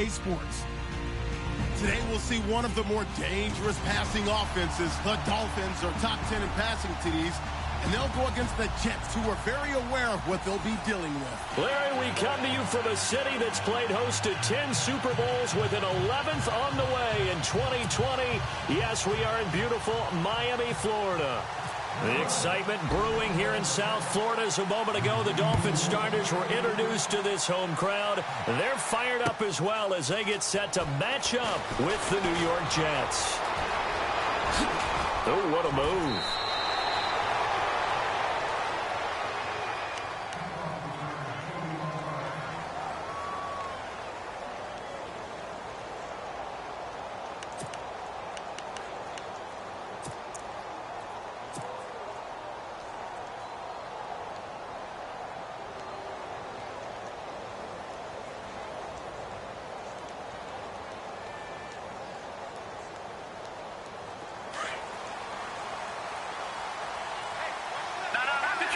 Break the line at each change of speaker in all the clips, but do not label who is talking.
Sports. Today we'll see one of the more dangerous passing offenses. The Dolphins are top 10 in passing TDs, and they'll go against the Jets, who are very aware of what they'll be dealing with.
Larry, we come to you from a city that's played host to 10 Super Bowls with an 11th on the way in 2020. Yes, we are in beautiful Miami, Florida. The excitement brewing here in South Florida. As a moment ago, the Dolphins starters were introduced to this home crowd. They're fired up as well as they get set to match up with the New York Jets. Oh, what a move.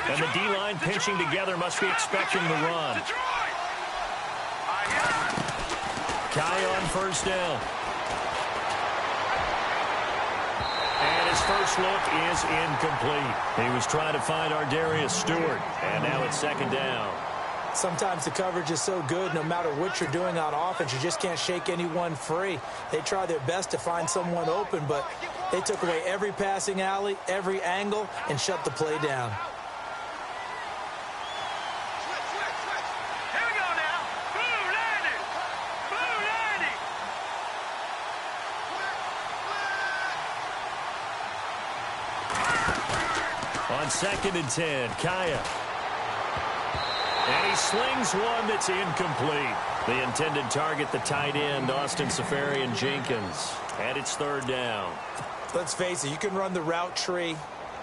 And the D-line pinching together must be expecting the run. Kai on first down. And his first look is incomplete. He was trying to find Ardarius Stewart, and now it's second down.
Sometimes the coverage is so good, no matter what you're doing on offense, you just can't shake anyone free. They try their best to find someone open, but they took away every passing alley, every angle, and shut the play down.
On 2nd and 10, Kaya. And he slings one that's incomplete. The intended target, the tight end, Austin Seferian-Jenkins. And it's third down.
Let's face it, you can run the route tree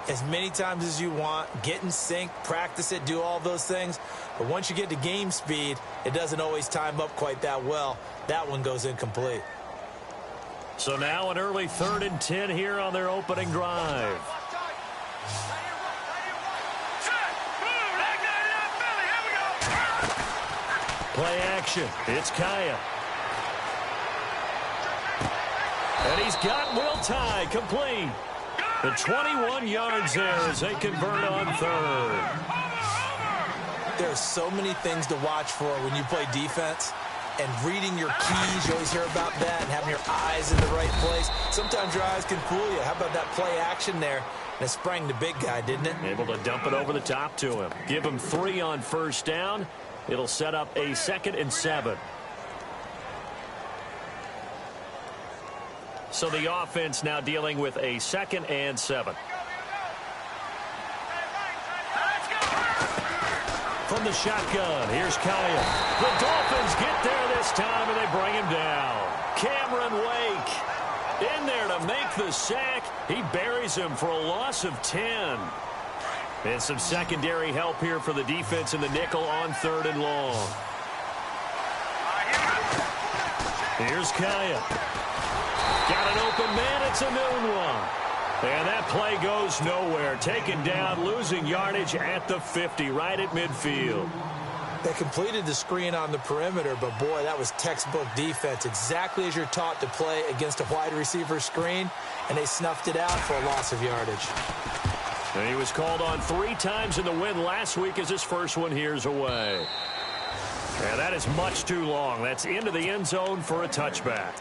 as many times as you want, get in sync, practice it, do all those things. But once you get to game speed, it doesn't always time up quite that well. That one goes incomplete.
So now an early 3rd and 10 here on their opening drive. Play action. It's Kaya. And he's got Will Tye complete. The 21 yards there as they convert on 3rd.
There are so many things to watch for when you play defense. And reading your keys, you always hear about that, and having your eyes in the right place. Sometimes your eyes can fool you. How about that play action there? And it sprang the big guy, didn't it?
Able to dump it over the top to him. Give him 3 on first down. It'll set up a 2nd and 7. So the offense now dealing with a 2nd and 7. From the shotgun, here's Kaya. The Dolphins get there this time, and they bring him down. Cameron Wake in there to make the sack. He buries him for a loss of 10. And some secondary help here for the defense in the nickel on 3rd and long. Here's Kaya. Got an open man. It's a noon one. And that play goes nowhere. Taken down, losing yardage at the 50, right at midfield.
They completed the screen on the perimeter, but boy, that was textbook defense. Exactly as you're taught to play against a wide receiver screen, and they snuffed it out for a loss of yardage.
And he was called on 3 times in the win last week as his first one here's away. And that is much too long. That's into the end zone for a touchback.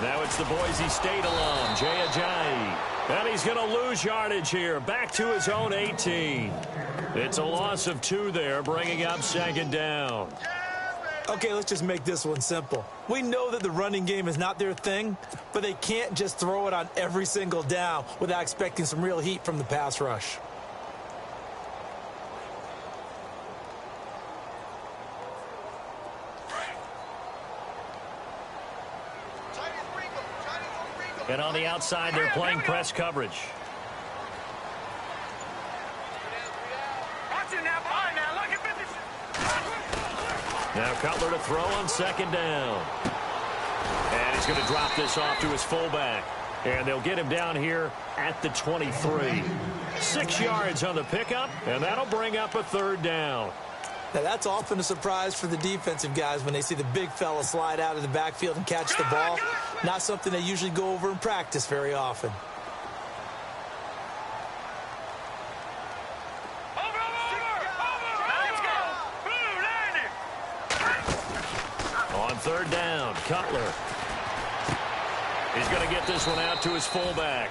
Now it's the Boise State alum, Jay Ajayi. And he's going to lose yardage here, back to his own 18. It's a loss of 2 there, bringing up 2nd down.
Okay, let's just make this one simple. We know that the running game is not their thing, but they can't just throw it on every single down without expecting some real heat from the pass rush.
And on the outside, they're playing press coverage. Now Cutler to throw on second down. And he's going to drop this off to his fullback. And they'll get him down here at the 23. 6 yards on the pickup, and that'll bring up a third down.
Now, that's often a surprise for the defensive guys when they see the big fella slide out of the backfield and catch the ball. Not something they usually go over in practice very often.
On third down, Cutler. He's going to get this one out to his fullback.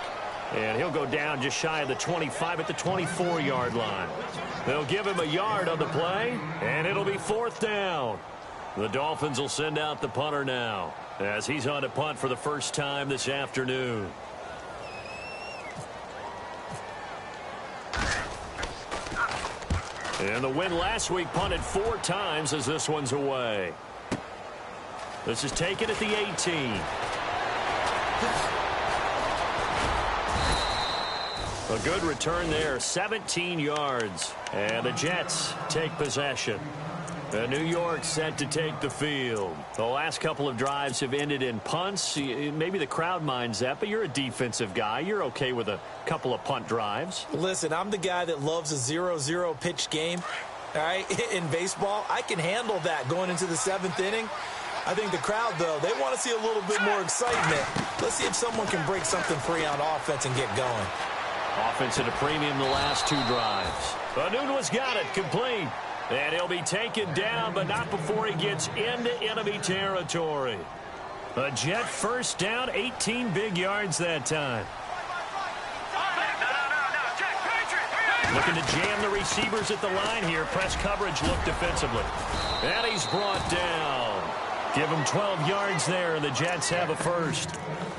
And he'll go down just shy of the 25 at the 24-yard line. They'll give him a yard on the play, and it'll be fourth down. The Dolphins will send out the punter now as he's on to punt for the first time this afternoon. And the win last week punted 4 times as this one's away. This is taken at the 18. A good return there, 17 yards. And the Jets take possession. New York set to take the field. The last couple of drives have ended in punts. Maybe the crowd minds that, but you're a defensive guy. You're okay with a couple of punt drives.
Listen, I'm the guy that loves a 0-0 pitch game. All right, in baseball, I can handle that going into the 7th inning. I think the crowd, though, they want to see a little bit more excitement. Let's see if someone can break something free on offense and get going.
Offense at a premium the last 2 drives. Anuno's got it, complete. And he'll be taken down, but not before he gets into enemy territory. A Jet first down, 18 big yards that time. Looking to jam the receivers at the line here. Press coverage look defensively. And he's brought down. Give him 12 yards there, and the Jets have a first.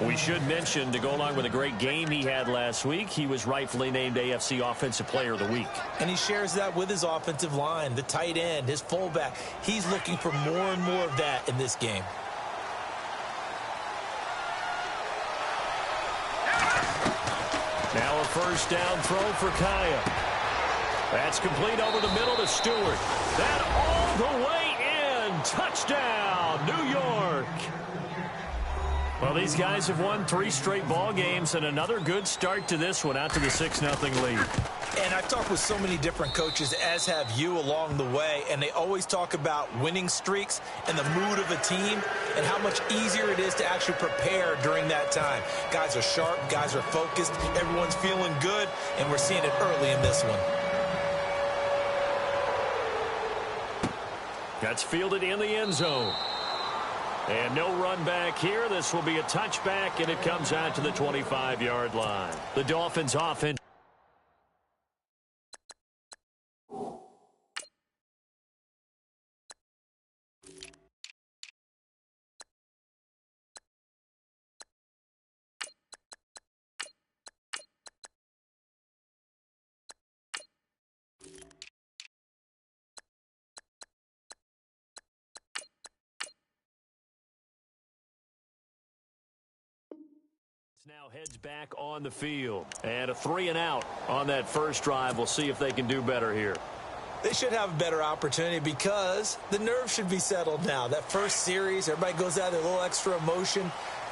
We should mention, to go along with a great game he had last week, he was rightfully named AFC Offensive Player of the Week.
And he shares that with his offensive line, the tight end, his fullback. He's looking for more and more of that in this game.
Now a first down throw for Kaya. That's complete over the middle to Stewart. That all the way in. Touchdown, New York. Well, these guys have won 3 straight ball games and another good start to this one out to the 6-0 lead.
And I've talked with so many different coaches, as have you, along the way, and they always talk about winning streaks and the mood of a team and how much easier it is to actually prepare during that time. Guys are sharp, guys are focused, everyone's feeling good, and we're seeing it early in this one.
That's fielded in the end zone. And no run back here. This will be a touchback, and it comes out to the 25-yard line. The Dolphins offense. Now heads back on the field. And a 3-and-out on that first drive. We'll see if they can do better here.
They should have a better opportunity because the nerves should be settled now. That first series, everybody goes out with a little extra emotion.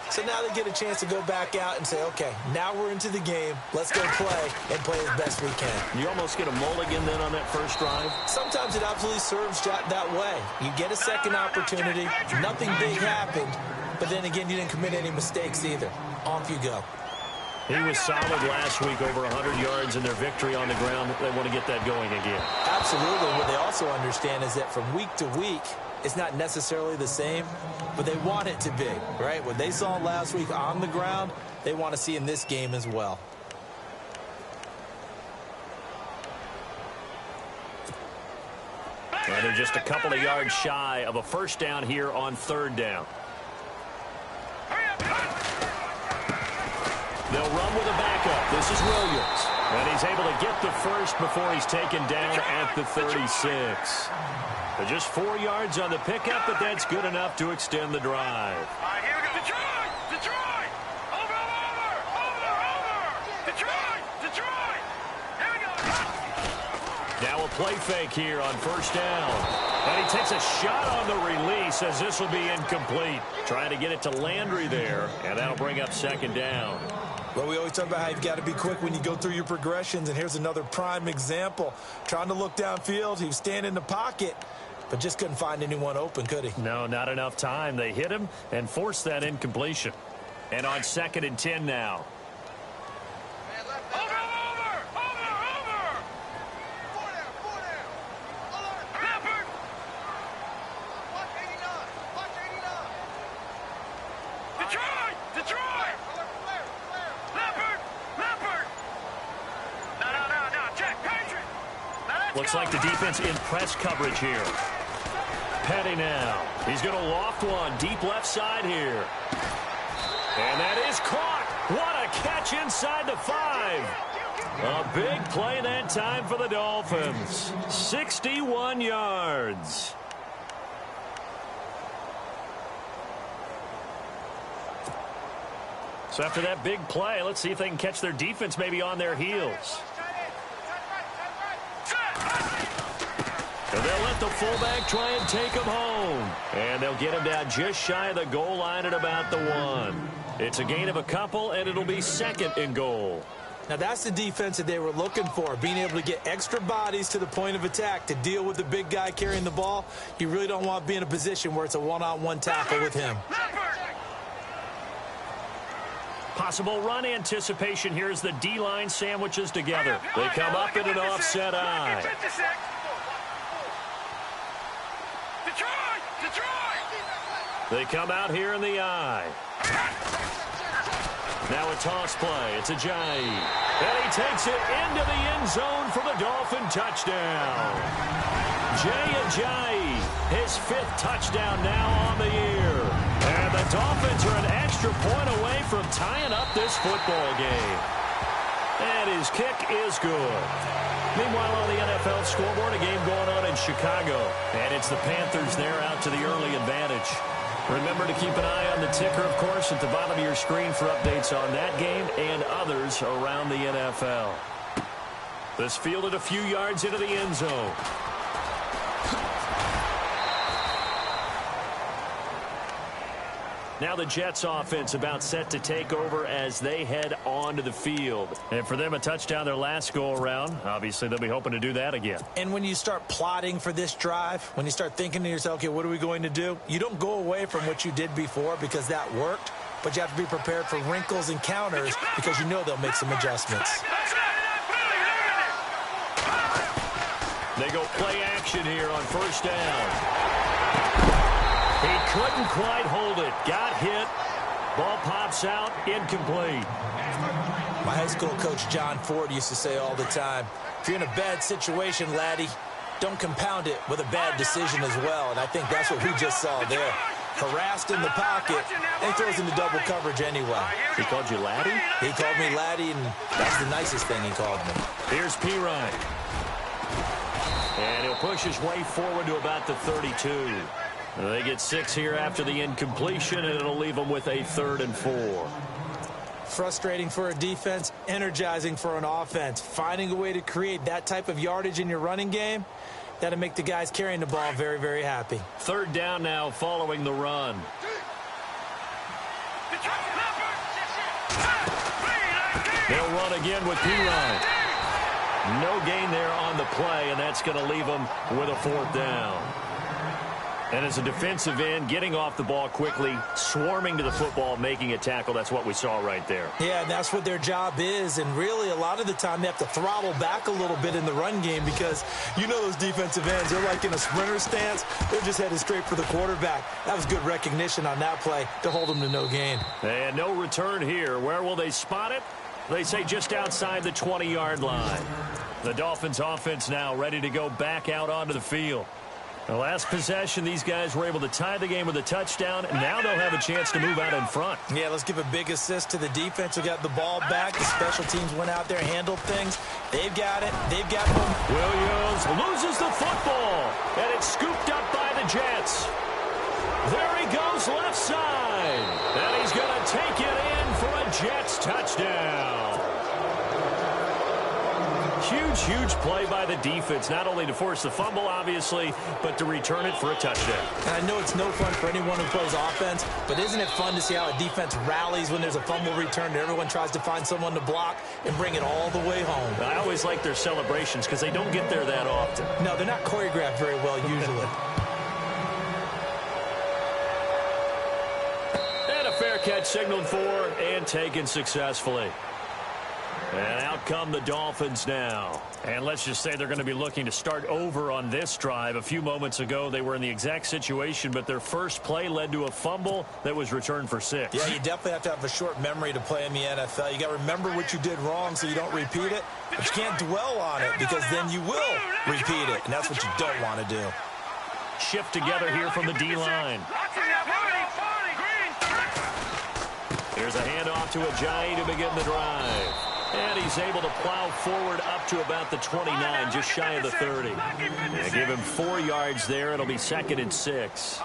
So now they get a chance to go back out and say, okay, now we're into the game. Let's go play and play as best we can.
You almost get a mulligan then on that first drive?
Sometimes it absolutely serves that way. You get a second opportunity. Nothing big happened. But then again, you didn't commit any mistakes either. Off you go.
He was solid last week, over 100 yards in their victory on the ground. They want to get that going again.
Absolutely. What they also understand is that from week to week, it's not necessarily the same, but they want it to be, right? What they saw last week on the ground, they want to see in this game as well.
And they're just a couple of yards shy of a first down here on third down. They'll run with a backup. This is Williams. And he's able to get the first before he's taken down at the 36. Just 4 yards on the pickup, but that's good enough to extend the drive.
All right, here we go. Detroit! Detroit! Over! Detroit! Detroit! Here we go.
Now a play fake here on first down. And he takes a shot on the release as this will be incomplete. Trying to get it to Landry there, and that'll bring up second down.
Well, we always talk about how you've got to be quick when you go through your progressions, and here's another prime example. Trying to look downfield, he was standing in the pocket, but just couldn't find anyone open, could he?
No, not enough time. They hit him and forced that incompletion. And on 2nd and 10 now. Looks like the defense in press coverage here. Petty now. He's going to loft one deep left side here. And that is caught. What a catch inside the 5. A big play that time for the Dolphins. 61 yards. So after that big play, let's see if they can catch their defense maybe on their heels. And they'll let the fullback try and take him home. And they'll get him down just shy of the goal line at about the 1. It's a gain of a couple, and it'll be 2nd and goal.
Now, that's the defense that they were looking for, being able to get extra bodies to the point of attack to deal with the big guy carrying the ball. You really don't want to be in a position where it's a one-on-one tackle with him.
Possible run anticipation here as the D-line sandwiches together. They come up in an offset eye. They come out here in the eye. Now a toss play. It's Ajayi. And he takes it into the end zone for the Dolphin touchdown. Jay Ajayi, his 5th touchdown now on the year. And the Dolphins are an extra point away from tying up this football game. And his kick is good. Meanwhile, on the NFL scoreboard, a game going on in Chicago. And it's the Panthers there out to the early advantage. Remember to keep an eye on the ticker, of course, at the bottom of your screen for updates on that game and others around the NFL. This fielded a few yards into the end zone. Now the Jets offense about set to take over as they head onto the field. And for them, a touchdown their last go-around. Obviously, they'll be hoping to do that again.
And when you start plotting for this drive, when you start thinking to yourself, okay, what are we going to do? You don't go away from what you did before because that worked, but you have to be prepared for wrinkles and counters because you know they'll make some adjustments.
They go play action here on first down. He couldn't quite hold it. Got hit. Ball pops out. Incomplete.
My high school coach, John Ford, used to say all the time, if you're in a bad situation, laddie, don't compound it with a bad decision as well. And I think that's what we just saw there. Harassed in the pocket, and he throws into double coverage anyway.
He called you laddie?
He called me laddie, and that's the nicest thing he called me.
Here's Pirine. And he'll push his way forward to about the 32. They get 6 here after the incompletion, and it'll leave them with a 3rd and 4.
Frustrating for a defense, energizing for an offense. Finding a way to create that type of yardage in your running game, that'll make the guys carrying the ball very, very happy.
3rd down now following the run. They'll run again with Pirine. No gain there on the play, and that's going to leave them with a 4th down. And as a defensive end, getting off the ball quickly, swarming to the football, making a tackle, that's what we saw right there.
Yeah, and that's what their job is. And really, a lot of the time, they have to throttle back a little bit in the run game because you know those defensive ends, they're like in a sprinter stance. They're just headed straight for the quarterback. That was good recognition on that play to hold them to no gain.
And no return here. Where will they spot it? They say just outside the 20-yard line. The Dolphins offense now ready to go back out onto the field. The last possession, these guys were able to tie the game with a touchdown, and now they'll have a chance to move out in front.
Yeah, let's give a big assist to the defense who got the ball back. The special teams went out there, handled things. They've got it. They've got it.
Williams loses the football, and it's scooped up by the Jets. There he goes left side, and he's going to take it in for a Jets touchdown. Huge play by the defense, not only to force the fumble, obviously, but to return it for a touchdown.
And I know it's no fun for anyone who plays offense, but isn't it fun to see how a defense rallies when there's a fumble return and everyone tries to find someone to block and bring it all the way home?
I always like their celebrations because they don't get there that often.
No, they're not choreographed very well usually.
And a fair catch signaled for and taken successfully. And out come the Dolphins now. And let's just say they're going to be looking to start over on this drive. A few moments ago, they were in the exact situation, but their first play led to a fumble that was returned for 6.
Yeah, you definitely have to have a short memory to play in the NFL. You got to remember what you did wrong so you don't repeat it. But you can't dwell on it because then you will repeat it, and that's what you don't want to do.
Shift together here from the D-line. Here's a handoff to Ajayi to begin the drive. And he's able to plow forward up to about the 29, just shy of the 30. They give him 4 yards there. It'll be 2nd and 6.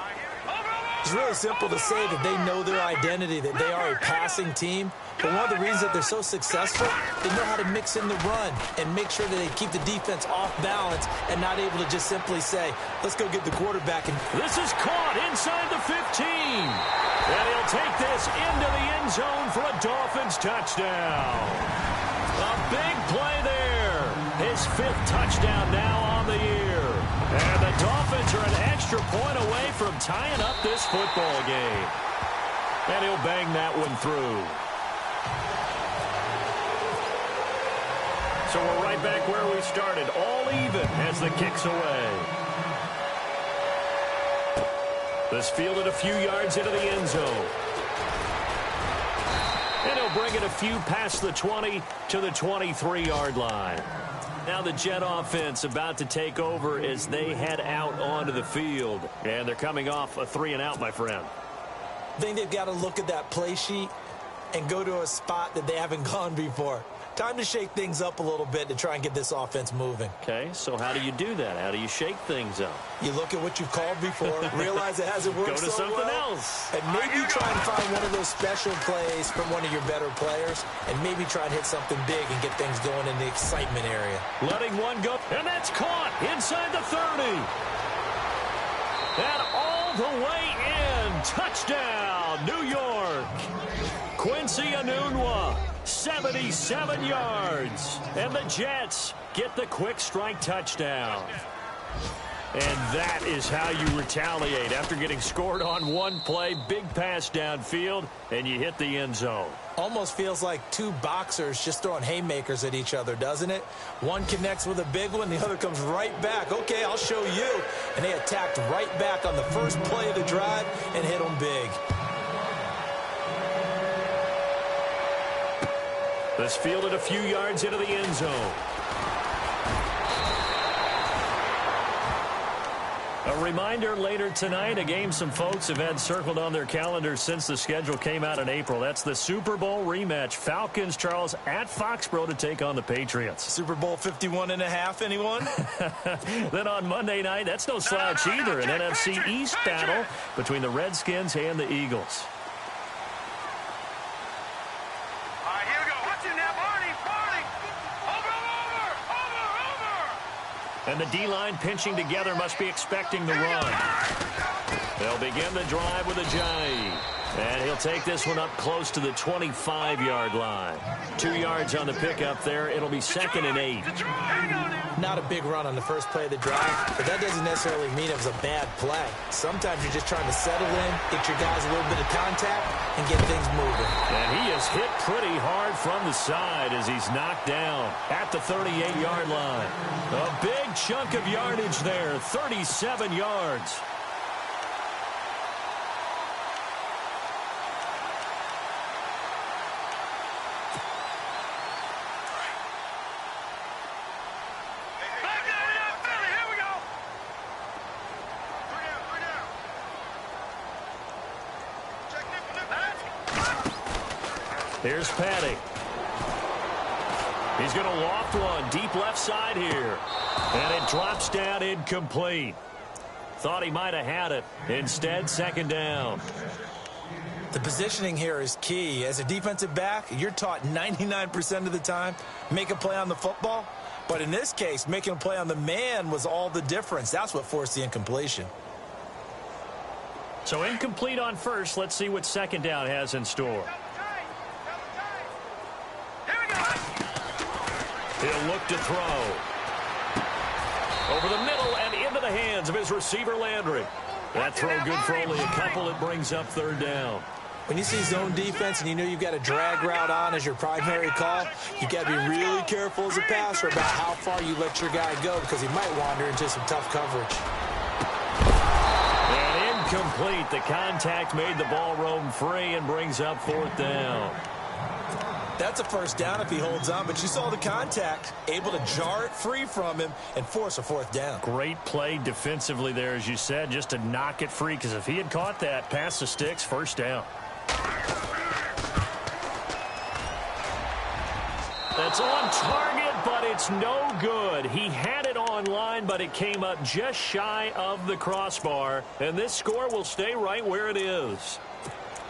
It's really simple to say that they know their identity, that they are a passing team. But one of the reasons that they're so successful, they know how to mix in the run and make sure that they keep the defense off balance and not able to just simply say, let's go get the quarterback. And
this is caught inside the 15. And he'll take this into the end zone for a Dolphins touchdown. A big play there. His 5th touchdown now on the year. And the Dolphins are an extra point away from tying up this football game. And he'll bang that one through. So we're right back where we started, all even as the kick's away. This fielded a few yards into the end zone. And he'll bring it a few past the 20 to the 23-yard line. Now the Jet offense about to take over as they head out onto the field. And they're coming off a 3-and-out, my friend.
I think they've got to look at that play sheet and go to a spot that they haven't gone before. Time to shake things up a little bit to try and get this offense moving.
Okay, so how do you do that? How do you shake things up?
You look at what you've called before, realize it hasn't worked
Go to something else.
And maybe try and find one of those special plays from one of your better players, and maybe try and hit something big and get things going in the excitement area.
Letting one go, and that's caught inside the 30. And all the way in. Touchdown, New York. Quincy Enunwa, 77 yards. And the Jets get the quick strike touchdown. And that is how you retaliate after getting scored on one play, big pass downfield, and you hit the end zone.
Almost feels like two boxers just throwing haymakers at each other, doesn't it? One connects with a big one, the other comes right back. Okay, I'll show you. And they attacked right back on the first play of the drive and hit them big.
This fielded a few yards into the end zone. A reminder later tonight, a game some folks have had circled on their calendars since the schedule came out in April. That's the Super Bowl rematch. Falcons, Charles, at Foxborough to take on the Patriots.
Super Bowl 51.5, anyone?
Then on Monday night, that's no slouch either. An NFC East battle between the Redskins and the Eagles. And the D-line pinching together must be expecting the run. They'll begin the drive with Ajayi. And he'll take this one up close to the 25-yard line. 2 yards on the pickup there. It'll be 2nd and 8.
Not a big run on the first play of the drive, but that doesn't necessarily mean it was a bad play. Sometimes you're just trying to settle in, get your guys a little bit of contact, and get things moving.
And he is hit pretty hard from the side as he's knocked down at the 38-yard line. A big chunk of yardage there, 37 yards. Here's Patty. He's going to loft one deep left side here. And it drops down incomplete. Thought he might have had it. Instead, 2nd down.
The positioning here is key. As a defensive back, you're taught 99% of the time, make a play on the football, But in this case, making a play on the man was all the difference. That's what forced the incompletion.
So incomplete on first. Let's see what second down has in store. He'll look to throw. Over the middle and into the hands of his receiver, Landry. That throw good for only a couple. It brings up third down.
When you see zone defense and you know you've got a drag route on as your primary call, you've got to be really careful as a passer about how far you let your guy go because he might wander into some tough coverage.
And incomplete. The contact made the ball roam free and brings up fourth down.
That's a first down if he holds on, but you saw the contact, able to jar it free from him and force a fourth down.
Great play defensively there, as you said, just to knock it free, because if he had caught that, past the sticks, first down. That's on target, but it's no good. He had it on line, but it came up just shy of the crossbar, and this score will stay right where it is.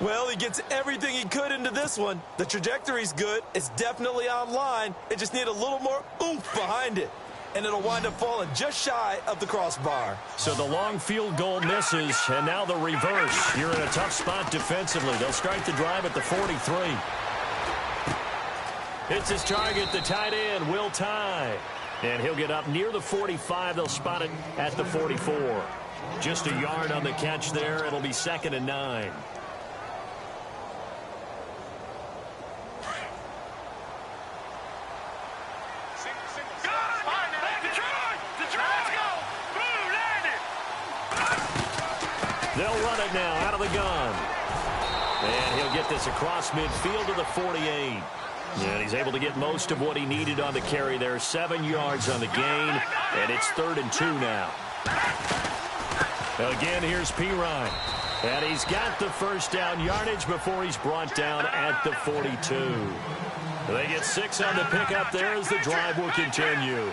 Well, he gets everything he could into this one. The trajectory's good. It's definitely on line. It just needs a little more oomph behind it. And it'll wind up falling just shy of the crossbar.
So the long field goal misses, and now the reverse. You're in a tough spot defensively. They'll start the drive at the 43. It's his target, the tight end, Will Tye. And he'll get up near the 45. They'll spot it at the 44. Just a yard on the catch there. It'll be 2nd and 9. They'll run it now out of the gun. And he'll get this across midfield to the 48. And he's able to get most of what he needed on the carry there. 7 yards on the gain. And it's 3rd and 2 now. Again, here's Pirine. And he's got the first down yardage before he's brought down at the 42. They get 6 on the pickup there as the drive will continue.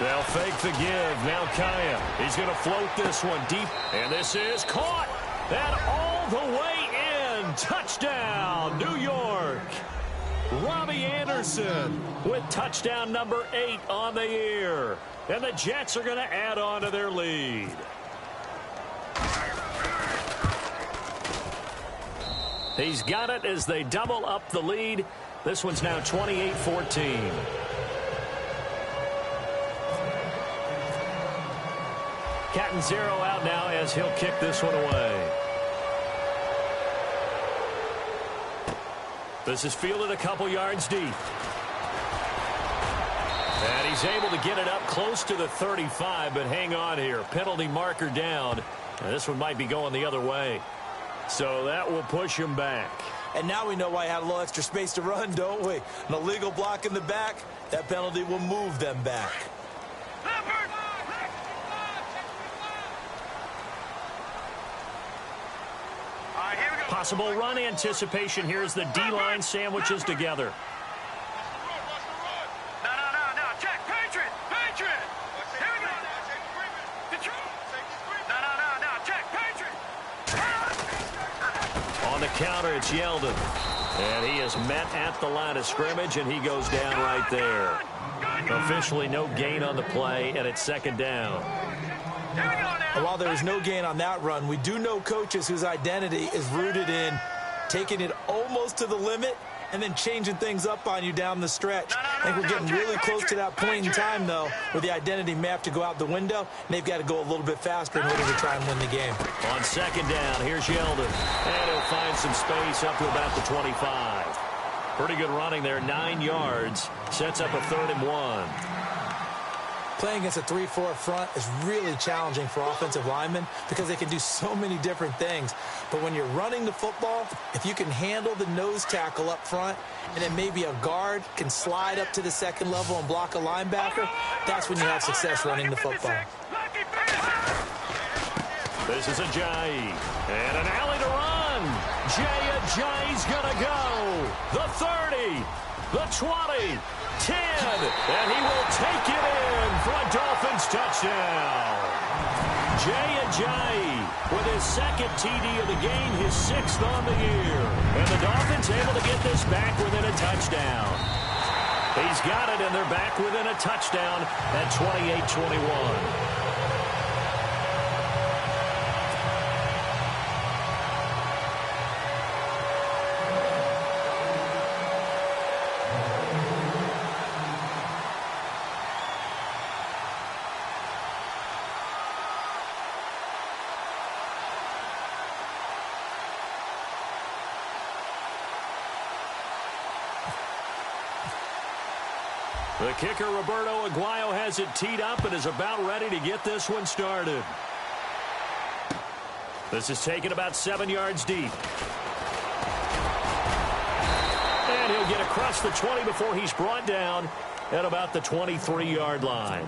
They'll fake the give. Now Kaya. He's going to float this one deep. And this is caught. And all the way in. Touchdown, New York. Robbie Anderson with touchdown number 8 on the year. And the Jets are going to add on to their lead. He's got it as they double up the lead. This one's now 28-14. Catanzaro out now as he'll kick this one away. This is fielded a couple yards deep. And he's able to get it up close to the 35, but hang on here. Penalty marker down. And this one might be going the other way. So that will push him back.
And now we know why he had a little extra space to run, don't we? An illegal block in the back. That penalty will move them back.
Possible run anticipation here as the D-line sandwiches together.
No, check, Patriot. Here we go. No, check, Patriot.
On the counter, it's Yeldon. And he is met at the line of scrimmage, and he goes down right there. Officially no gain on the play, and it's 2nd down.
And while there is no gain on that run, we do know coaches whose identity is rooted in taking it almost to the limit and then changing things up on you down the stretch. I think we're getting really close to that point in time, though, where the identity may have to go out the window, and they've got to go a little bit faster in order to try and win the game.
On 2nd down, here's Yeldon. And he'll find some space up to about the 25. Pretty good running there, 9 yards. Sets up a 3rd and 1.
Playing against a 3-4 front is really challenging for offensive linemen because they can do so many different things. But when you're running the football, if you can handle the nose tackle up front and then maybe a guard can slide up to the 2nd level and block a linebacker, that's when you have success running the football.
This is Ajayi. And an alley to run. Jay Ajayi's going to go. The 30, the 20. 10, and he will take it in for a Dolphins touchdown. Jay Ajayi with his 2nd TD of the game, his 6th on the year. And the Dolphins able to get this back within a touchdown. He's got it, and they're back within a touchdown at 28-21. The kicker, Roberto Aguayo, has it teed up and is about ready to get this one started. This is taken about 7 yards deep. And he'll get across the 20 before he's brought down at about the 23-yard line.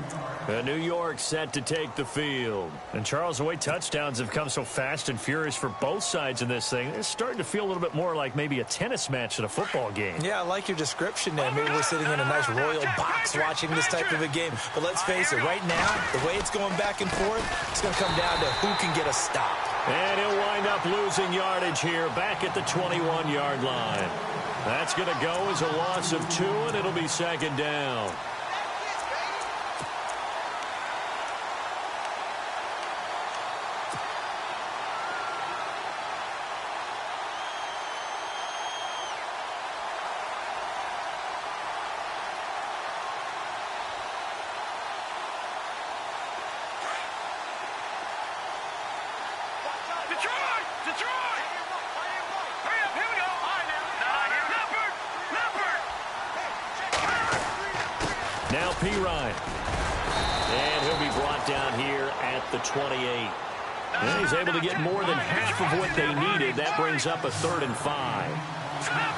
New York set to take the field. And Charles, the way touchdowns have come so fast and furious for both sides in this thing, it's starting to feel a little bit more like maybe a tennis match than a football game.
Yeah, I like your description there. Maybe we're sitting in a nice royal box watching this type of a game. But let's face it, right now, the way it's going back and forth, it's going to come down to who can get a stop.
And he'll wind up losing yardage here back at the 21-yard line. That's going to go as a loss of 2, and it'll be second down. Now P. Ryan. And he'll be brought down here at the 28. And he's able to get more than half of what they needed. That brings up a 3rd and 5.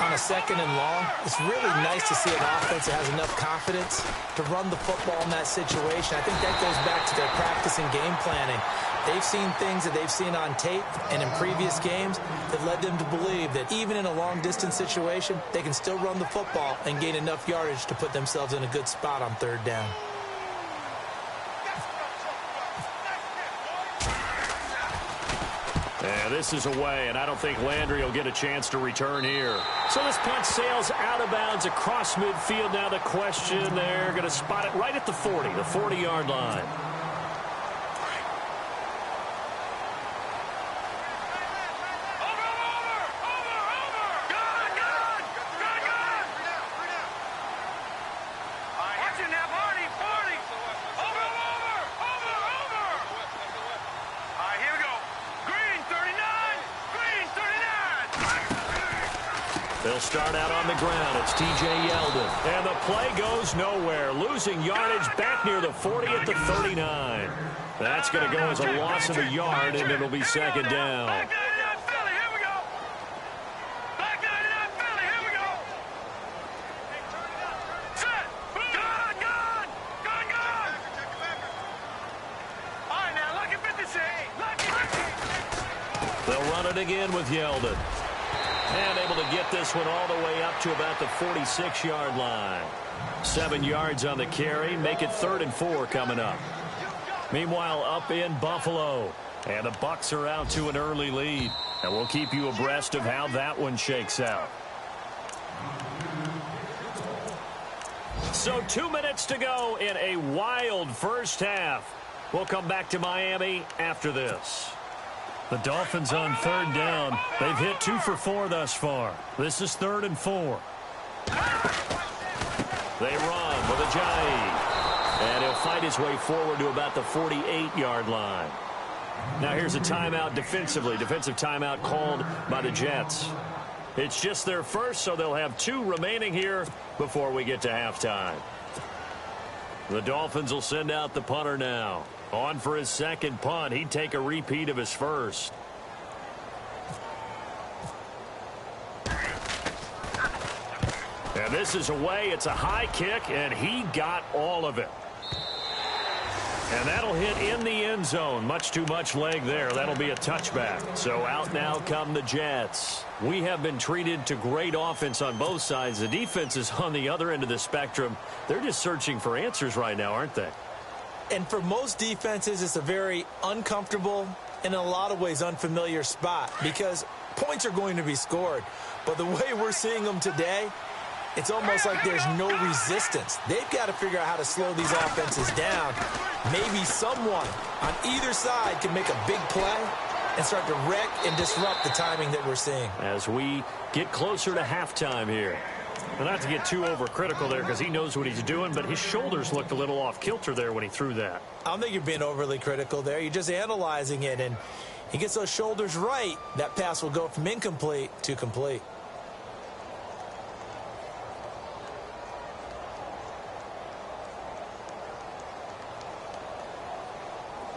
On a 2nd and long, it's really nice to see an offense that has enough confidence to run the football in that situation. I think that goes back to their practice and game planning. They've seen things that they've seen on tape and in previous games that led them to believe that even in a long-distance situation, they can still run the football and gain enough yardage to put themselves in a good spot on 3rd down.
Yeah, this is away, and I don't think Landry will get a chance to return here. So this punt sails out of bounds across midfield. Now the question, they're going to spot it right at the 40, the 40-yard line. They'll start out on the ground. It's T.J. Yeldon. And the play goes nowhere. Losing yardage back near the 40 at the 39. That's going to go as a loss of a yard, and it'll be second down. They'll run it again with Yeldon. And able to get this one all the way up to about the 46-yard line. 7 yards on the carry. Make it 3rd and 4 coming up. Meanwhile, up in Buffalo. And the Bucs are out to an early lead. And we'll keep you abreast of how that one shakes out. So 2 minutes to go in a wild first half. We'll come back to Miami after this. The Dolphins on 3rd down. They've hit 2 for 4 thus far. This is 3rd and 4. They run with Ajayi. And he'll fight his way forward to about the 48-yard line. Now here's a timeout defensively. Defensive timeout called by the Jets. It's just their first, so they'll have 2 remaining here before we get to halftime. The Dolphins will send out the punter now. On for his second punt. He'd take a repeat of his first. And this is away. It's a high kick, and he got all of it. And that'll hit in the end zone. Much too much leg there. That'll be a touchback. So out now come the Jets. We have been treated to great offense on both sides. The defense is on the other end of the spectrum. They're just searching for answers right now, aren't they?
And for most defenses, it's a very uncomfortable and in a lot of ways unfamiliar spot because points are going to be scored. But the way we're seeing them today, it's almost like there's no resistance. They've got to figure out how to slow these offenses down. Maybe someone on either side can make a big play and start to wreck and disrupt the timing that we're seeing.
As we get closer to halftime here. Well, not to get too overcritical there because he knows what he's doing, but his shoulders looked a little off kilter there when he threw that.
I don't think you're being overly critical there. You're just analyzing it, and he gets those shoulders right. That pass will go from incomplete to complete.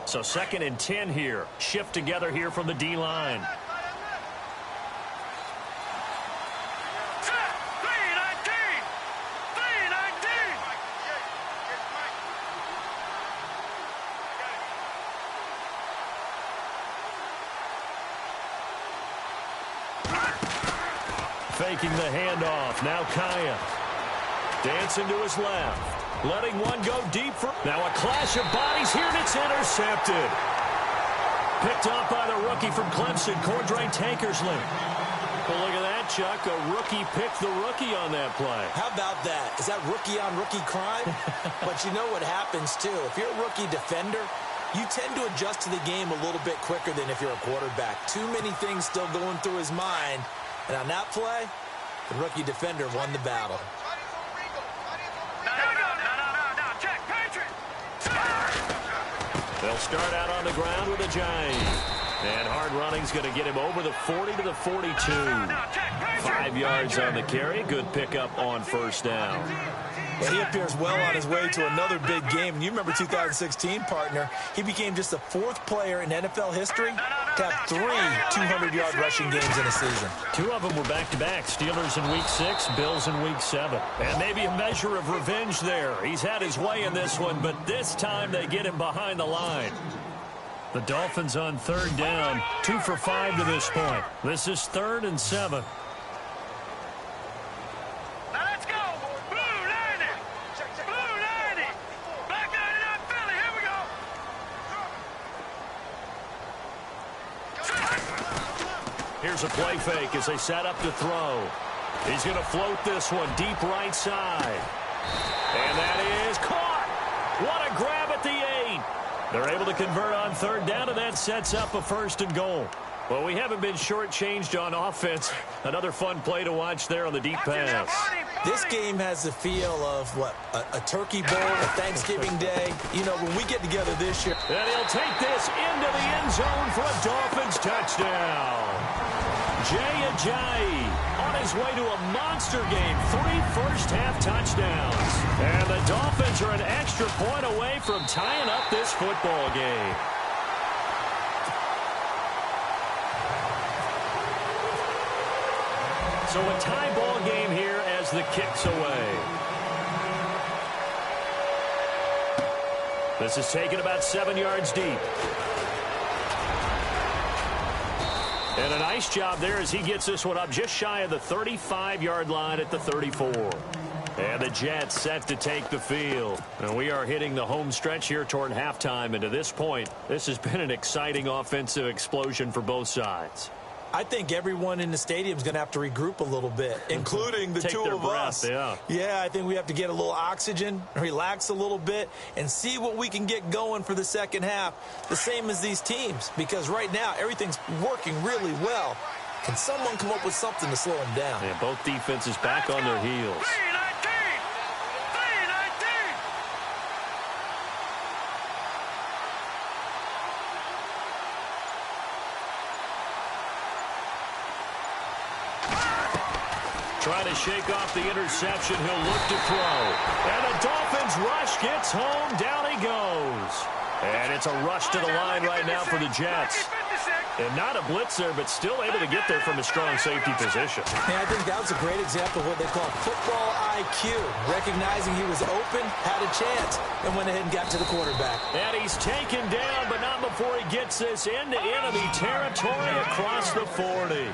So 2nd and 10 here. Shift together here from the D-line. Faking the handoff. Now Kaya. Dancing to his left. Letting one go deep for... Now a clash of bodies here, and it's intercepted. Picked off by the rookie from Clemson, Cordray Tankersley. Well, look at that, Chuck. A rookie picked the rookie on that play.
How about that? Is that rookie-on-rookie crime? But you know what happens, too. If you're a rookie defender, you tend to adjust to the game a little bit quicker than if you're a quarterback. Too many things still going through his mind. And on that play, the rookie defender won the battle.
They'll start out on the ground with a giant. And hard running's going to get him over the 40 to the 42. 5 yards on the carry. Good pickup on first down.
Well, he appears well on his way to another big game. And you remember 2016, partner. He became just the 4th player in NFL history to have 3 200-yard rushing games in a season.
2 of them were back-to-back. Steelers in Week 6, Bills in Week 7. And maybe a measure of revenge there. He's had his way in this one, but this time they get him behind the line. The Dolphins on 3rd down, 2 for 5 to this point. This is 3rd and 7. Here's a play fake as they set up to throw. He's going to float this one deep right side. And that is caught. What a grab at the 8. They're able to convert on 3rd down, and that sets up a 1st and goal. Well, we haven't been shortchanged on offense. Another fun play to watch there on the deep pass.
This game has the feel of, what, a turkey bowl, a Thanksgiving day. You know, when we get together this year.
And he'll take this into the end zone for a Dolphins touchdown. Jay Ajayi on his way to a monster game. 3 first-half touchdowns. And the Dolphins are an extra point away from tying up this football game. So a tie ball game here as the kick's away. This is taken about 7 yards deep. And a nice job there as he gets this one up just shy of the 35-yard line at the 34. And the Jets set to take the field. And we are hitting the home stretch here toward halftime. And to this point, this has been an exciting offensive explosion for both sides.
I think everyone in the stadium is going to have to regroup a little bit, including the two of us. Yeah, I think we have to get a little oxygen, relax a little bit, and see what we can get going for the second half, the same as these teams, because right now everything's working really well. Can someone come up with something to slow them down?
Yeah, both defenses back on their heels. Trying to shake off the interception. He'll look to throw. And the Dolphins rush gets home. Down he goes. And it's a rush to the line right now for the Jets. And not a blitz there, but still able to get there from a strong safety position.
Yeah, I think that was a great example of what they call football IQ. Recognizing he was open, had a chance, and went ahead and got to the quarterback.
And he's taken down, but not before he gets this into enemy territory across the 40.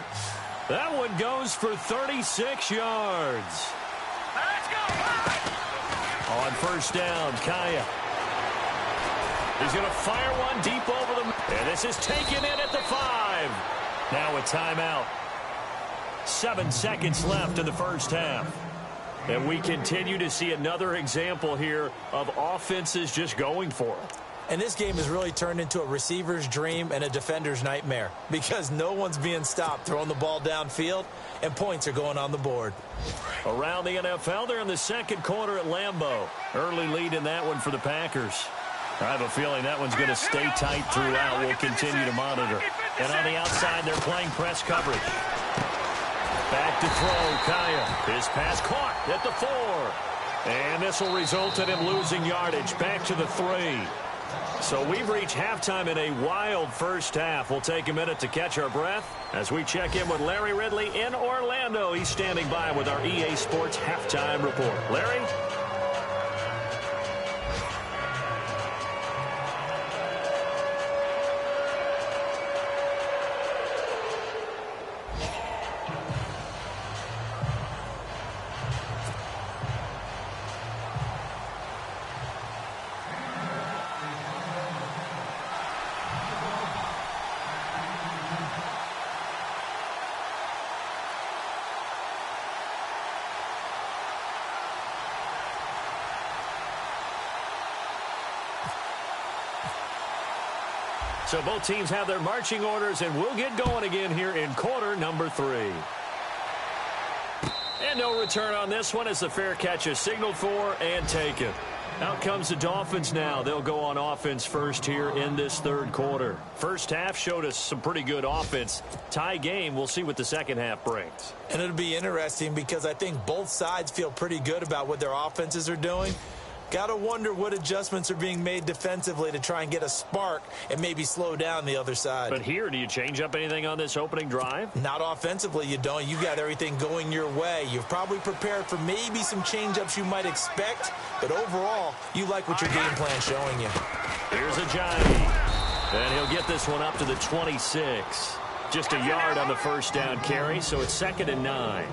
That one goes for 36 yards.
Let's go!
On first down, Kaya. He's going to fire one deep over the... And this is taken in at the 5. Now a timeout. 7 seconds left in the first half. And we continue to see another example here of offenses just going for it.
And this game has really turned into a receiver's dream and a defender's nightmare because no one's being stopped throwing the ball downfield, and points are going on the board.
Around the NFL, they're in the second quarter at Lambeau. Early lead in that one for the Packers. I have a feeling that one's going to stay tight throughout. We'll continue to monitor. And on the outside, they're playing press coverage. Back to throw, Kaya. His pass caught at the 4. And this will result in him losing yardage. Back to the 3. So we've reached halftime in a wild first half. We'll take a minute to catch our breath as we check in with Larry Ridley in Orlando. He's standing by with our EA Sports Halftime Report. Larry? So both teams have their marching orders, and we'll get going again here in quarter number 3. And no return on this one as the fair catch is signaled for and taken. Out comes the Dolphins now. They'll go on offense first here in this third quarter. First half showed us some pretty good offense. Tie game, we'll see what the second half brings.
And it'll be interesting because I think both sides feel pretty good about what their offenses are doing. Got to wonder what adjustments are being made defensively to try and get a spark and maybe slow down the other side.
But here, do you change up anything on this opening drive?
Not offensively, you don't. You got everything going your way. You've probably prepared for maybe some change-ups you might expect, but overall, you like what your game plan's showing you.
Here's Ajayi, and he'll get this one up to the 26. Just a yard on the first down carry, so it's 2nd and 9.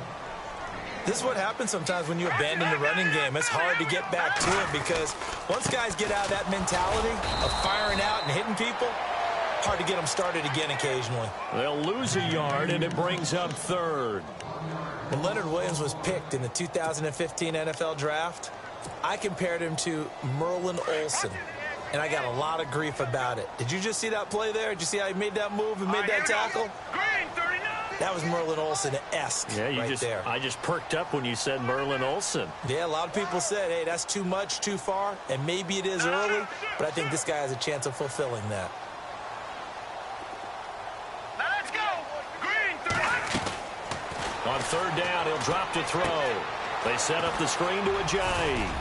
This is what happens sometimes when you abandon the running game. It's hard to get back to it because once guys get out of that mentality of firing out and hitting people, hard to get them started again occasionally.
They'll lose a yard, and it brings up 3rd.
When Leonard Williams was picked in the 2015 NFL Draft, I compared him to Merlin Olsen, and I got a lot of grief about it. Did you just see that play there? Did you see how he made that move and made that tackle? That was Merlin Olsen-esque there.
I just perked up when you said Merlin Olsen.
Yeah, a lot of people said, hey, that's too much, too far, and maybe it is early, but I think this guy has a chance of fulfilling that.
Let's go! Green, 30.
On 3rd down, he'll drop to throw. They set up the screen to Ajayi,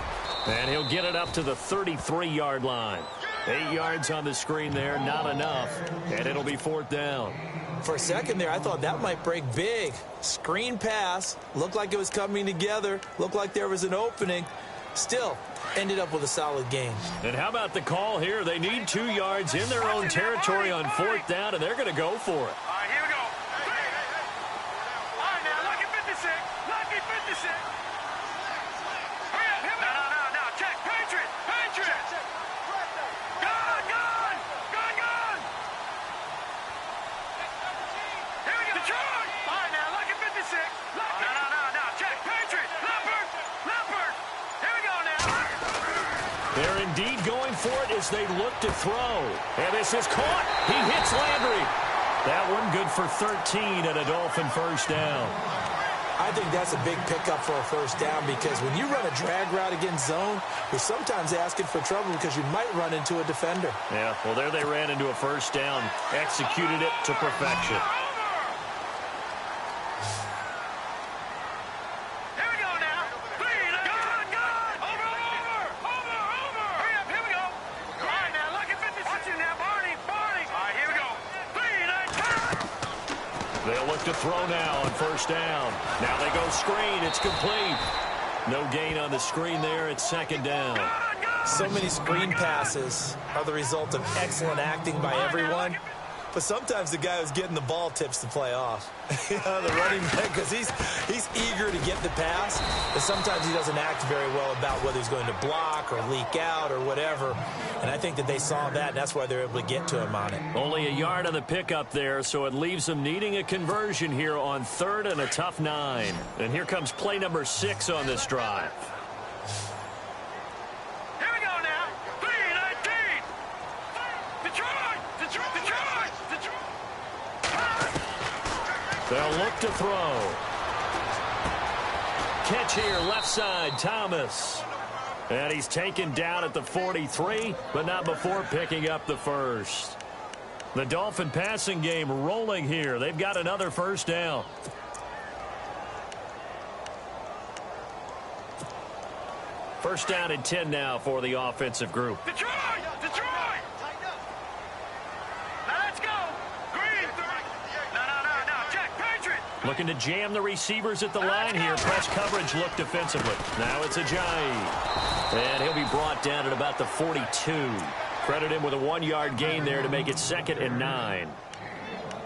and he'll get it up to the 33-yard line. 8 yards on the screen there, not enough, and it'll be 4th down.
For a second there, I thought that might break big. Screen pass, looked like it was coming together, looked like there was an opening. Still, ended up with a solid game.
And how about the call here? They need 2 yards in their own territory on 4th down, and they're going to go for it.
All right, here we go. All right, now, lucky 56. Lucky 56. Hurry up, hit me. No, check. Patriot. Gun. Here we go. Detroit. All right, now, lucky 56. Lucky. No, check. Patriot. Leopard. Here we go now.
They're indeed going for it as they look to throw. And this is caught. He hits Landry. That one good for 13 and a Dolphin first down.
I think that's a big pickup for a first down because when you run a drag route against zone, you're sometimes asking for trouble because you might run into a defender.
Yeah, well, there they ran into a first down, executed it to perfection.
Here we go now. Clean. Gun. Over. Hurry up, here we go. All right, now, lucky 56. Watch you now, Barney. All right, here we go. Clean.
They'll look to throw now on first down. Now they go screen. It's complete. No gain on the screen there. It's 2nd down.
So many screen passes are the result of excellent acting by everyone. But sometimes the guy who's getting the ball tips the play off. You know, the running back, because he's eager to get the pass, but sometimes he doesn't act very well about whether he's going to block or leak out or whatever. And I think that they saw that, and that's why they're able to get to him on it.
Only a yard on the pickup there, so it leaves them needing a conversion here on 3rd and a tough 9. And here comes play number 6 on this drive.
Here we go now. 3-19. Detroit! Detroit! Detroit! Detroit!
They'll look to throw. Catch here, left side, Thomas. And he's taken down at the 43, but not before picking up the first. The Dolphin passing game rolling here. They've got another first down. First down and 10 now for the offensive group.
Detroit! Detroit! Now let's go. Green. No. Check. Patriot.
Looking to jam the receivers at the line here. Press coverage look defensively. Now it's Ajayi. And he'll be brought down at about the 42. Credit him with a 1-yard gain there to make it 2nd and 9.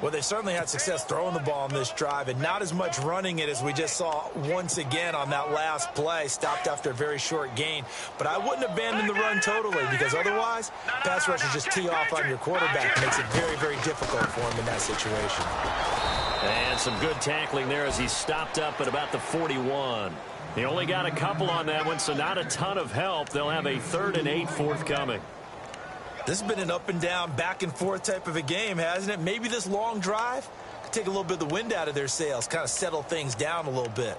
Well, they certainly had success throwing the ball on this drive, and not as much running it as we just saw once again on that last play. Stopped after a very short gain. But I wouldn't abandon the run totally, because otherwise, pass rushers just tee off on your quarterback. It makes it very, very difficult for him in that situation.
And some good tackling there as he stopped up at about the 41. He only got a couple on that one, so not a ton of help. They'll have a 3rd and 8 forthcoming.
This has been an up and down, back and forth type of a game, hasn't it? Maybe this long drive could take a little bit of the wind out of their sails, kind of settle things down a little bit.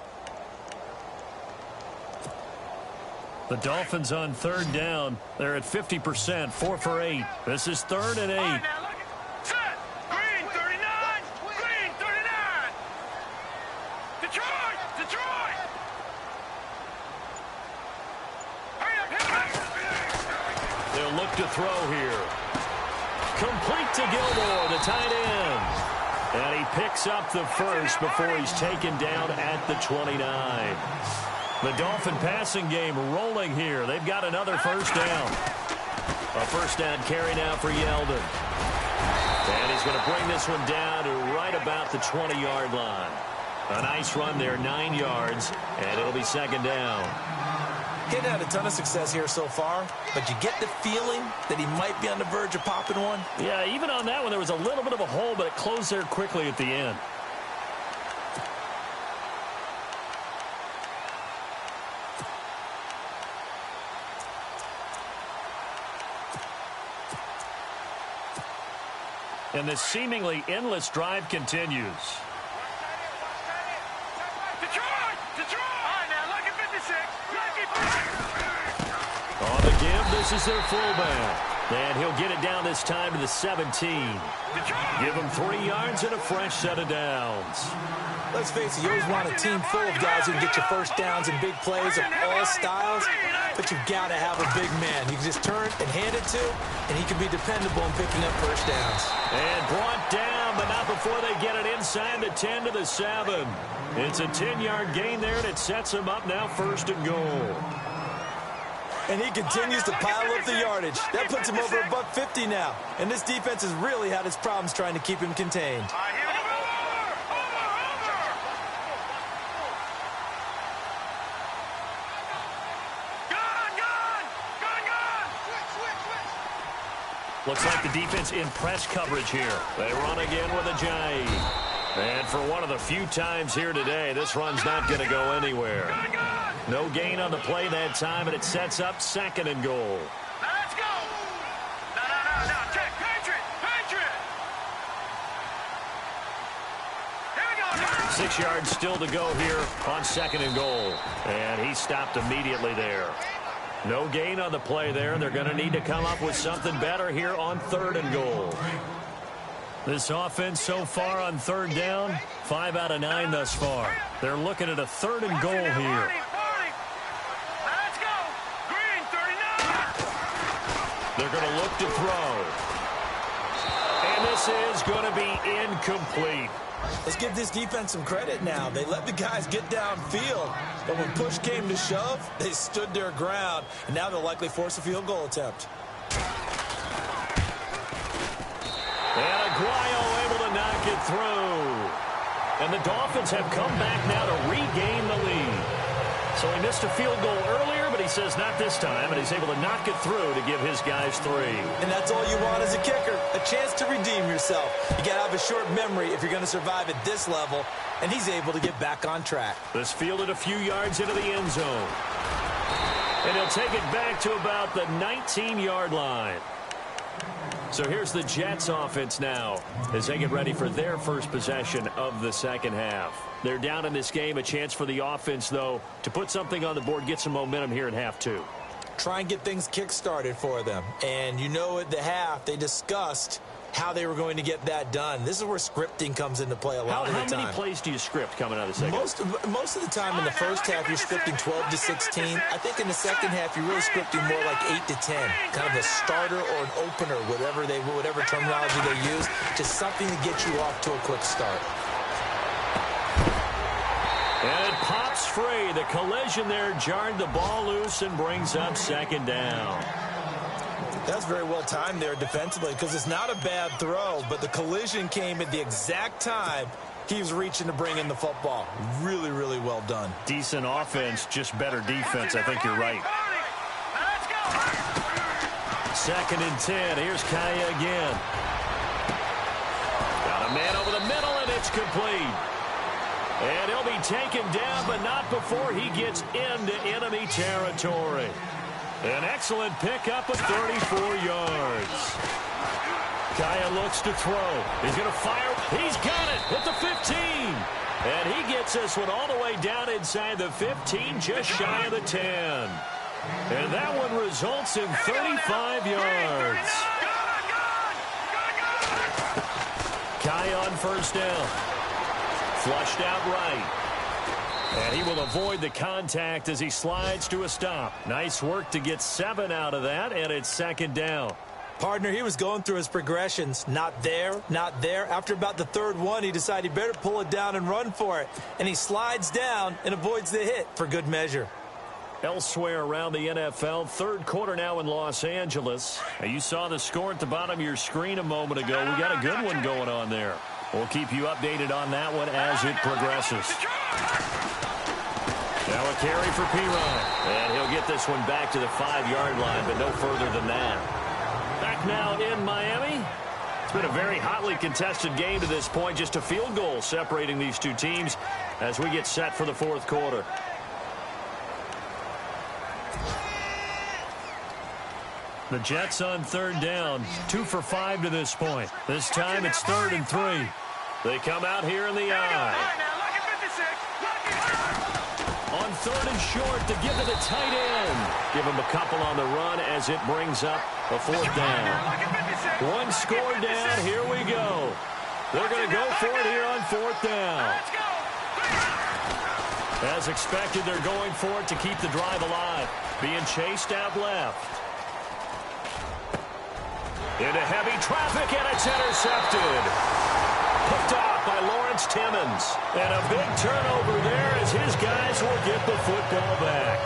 The Dolphins on 3rd down. They're at 50%, 4 for 8. This is 3rd and 8.
All right, now look. Set. Green 39. Green 39. Detroit. Detroit. Hurry up. Hit him.
They'll look to throw here. Complete to Gilmore, the tight end. And he picks up the first before he's taken down at the 29. The Dolphin passing game rolling here. They've got another first down. A first down carry now for Yeldon. And he's going to bring this one down to right about the 20-yard line. A nice run there, 9 yards, and it'll be 2nd down.
He hadn't had a ton of success here so far, but you get the feeling that he might be on the verge of popping one.
Yeah, even on that one, there was a little bit of a hole, but it closed there quickly at the end. And this seemingly endless drive continues. On the give, this is their fullback. And he'll get it down this time to the 17. Give him 3 yards and a fresh set of downs.
Let's face it, you always want a team full of guys who can get you first downs and big plays of all styles, but you've got to have a big man you can just turn and hand it to, and he can be dependable in picking up first downs.
And brought down, but not before they get it inside the 10 to the 7. It's a 10-yard gain there, and it sets him up now 1st and goal.
And he continues to pile up the yardage. That puts him over $150 now. And this defense has really had its problems trying to keep him contained.
Looks like the defense in press coverage here. They run again with Ajayi. And for one of the few times here today, this run's not going to go anywhere. No gain on the play that time, and it sets up 2nd and goal.
Now let's go. No. Check. Patriot. Here we go.
6 yards still to go here on 2nd and goal. And he stopped immediately there. No gain on the play there. They're going to need to come up with something better here on 3rd and goal. This offense so far on 3rd down, 5 out of 9 thus far. They're looking at a 3rd and goal here.
Let's go. Green 39.
They're going to look to throw. And this is going to be incomplete.
Let's give this defense some credit now. They let the guys get downfield, but when push came to shove, they stood their ground, and now they'll likely force a field goal attempt.
And a Aguayo able to knock it through. And the Dolphins have come back now to regain the lead. So he missed a field goal earlier, but he says not this time, and he's able to knock it through to give his guys 3.
And that's all you want as a kicker, a chance to redeem yourself. You got to have a short memory if you're going to survive at this level, and he's able to get back on track.
This fielded a few yards into the end zone. And he'll take it back to about the 19-yard line. So here's the Jets offense now as they get ready for their first possession of the second half. They're down in this game. A chance for the offense, though, to put something on the board, get some momentum here in half 2.
Try and get things kick-started for them. And you know at the half, they discussed how they were going to get that done. This is where scripting comes into play a lot of the time.
How many plays do you script coming out of the second half?
Most of the time in the first half, you're scripting 12 to 16. I think in the second half, you're really scripting more like 8 to 10. Kind of a starter or an opener, whatever terminology they use. Just something to get you off to a quick start.
And it pops free. The collision there jarred the ball loose and brings up second down.
That's very well timed there defensively because it's not a bad throw, but the collision came at the exact time he was reaching to bring in the football. Really, really well done.
Decent offense, just better defense. I think you're right. Second and 10. Here's Kaya again. Got a man over the middle, and it's complete. And he'll be taken down, but not before he gets into enemy territory. An excellent pickup of 34 yards. Kaya looks to throw. He's going to fire. He's got it at the 15. And he gets this one all the way down inside the 15, just shy of the 10. And that one results in 35 yards. Kaya on first down. Flushed out right. And he will avoid the contact as he slides to a stop. Nice work to get 7 out of that, and it's second down.
Partner, he was going through his progressions. Not there, not there. After about the third one, he decided he better pull it down and run for it. And he slides down and avoids the hit for good measure.
Elsewhere around the NFL, third quarter now in Los Angeles. You saw the score at the bottom of your screen a moment ago. We got a good one going on there. We'll keep you updated on that one as it progresses. Now a carry for P-Ryan. And he'll get this one back to the 5-yard line, but no further than that. Back now in Miami. It's been a very hotly contested game to this point. Just a field goal separating these two teams as we get set for the fourth quarter. The Jets on third down, 2 for 5 to this point. This time it's 3rd and 3. They come out here in the eye. On 3rd and short to give to the tight end. Give him a couple on the run as it brings up a 4th down. One score down, here we go. They're going to go for it here on 4th down. As expected, they're going for it to keep the drive alive. Being chased out left. Into heavy traffic, and it's intercepted. Picked off by Lawrence Timmons. And a big turnover there as his guys will get the football back.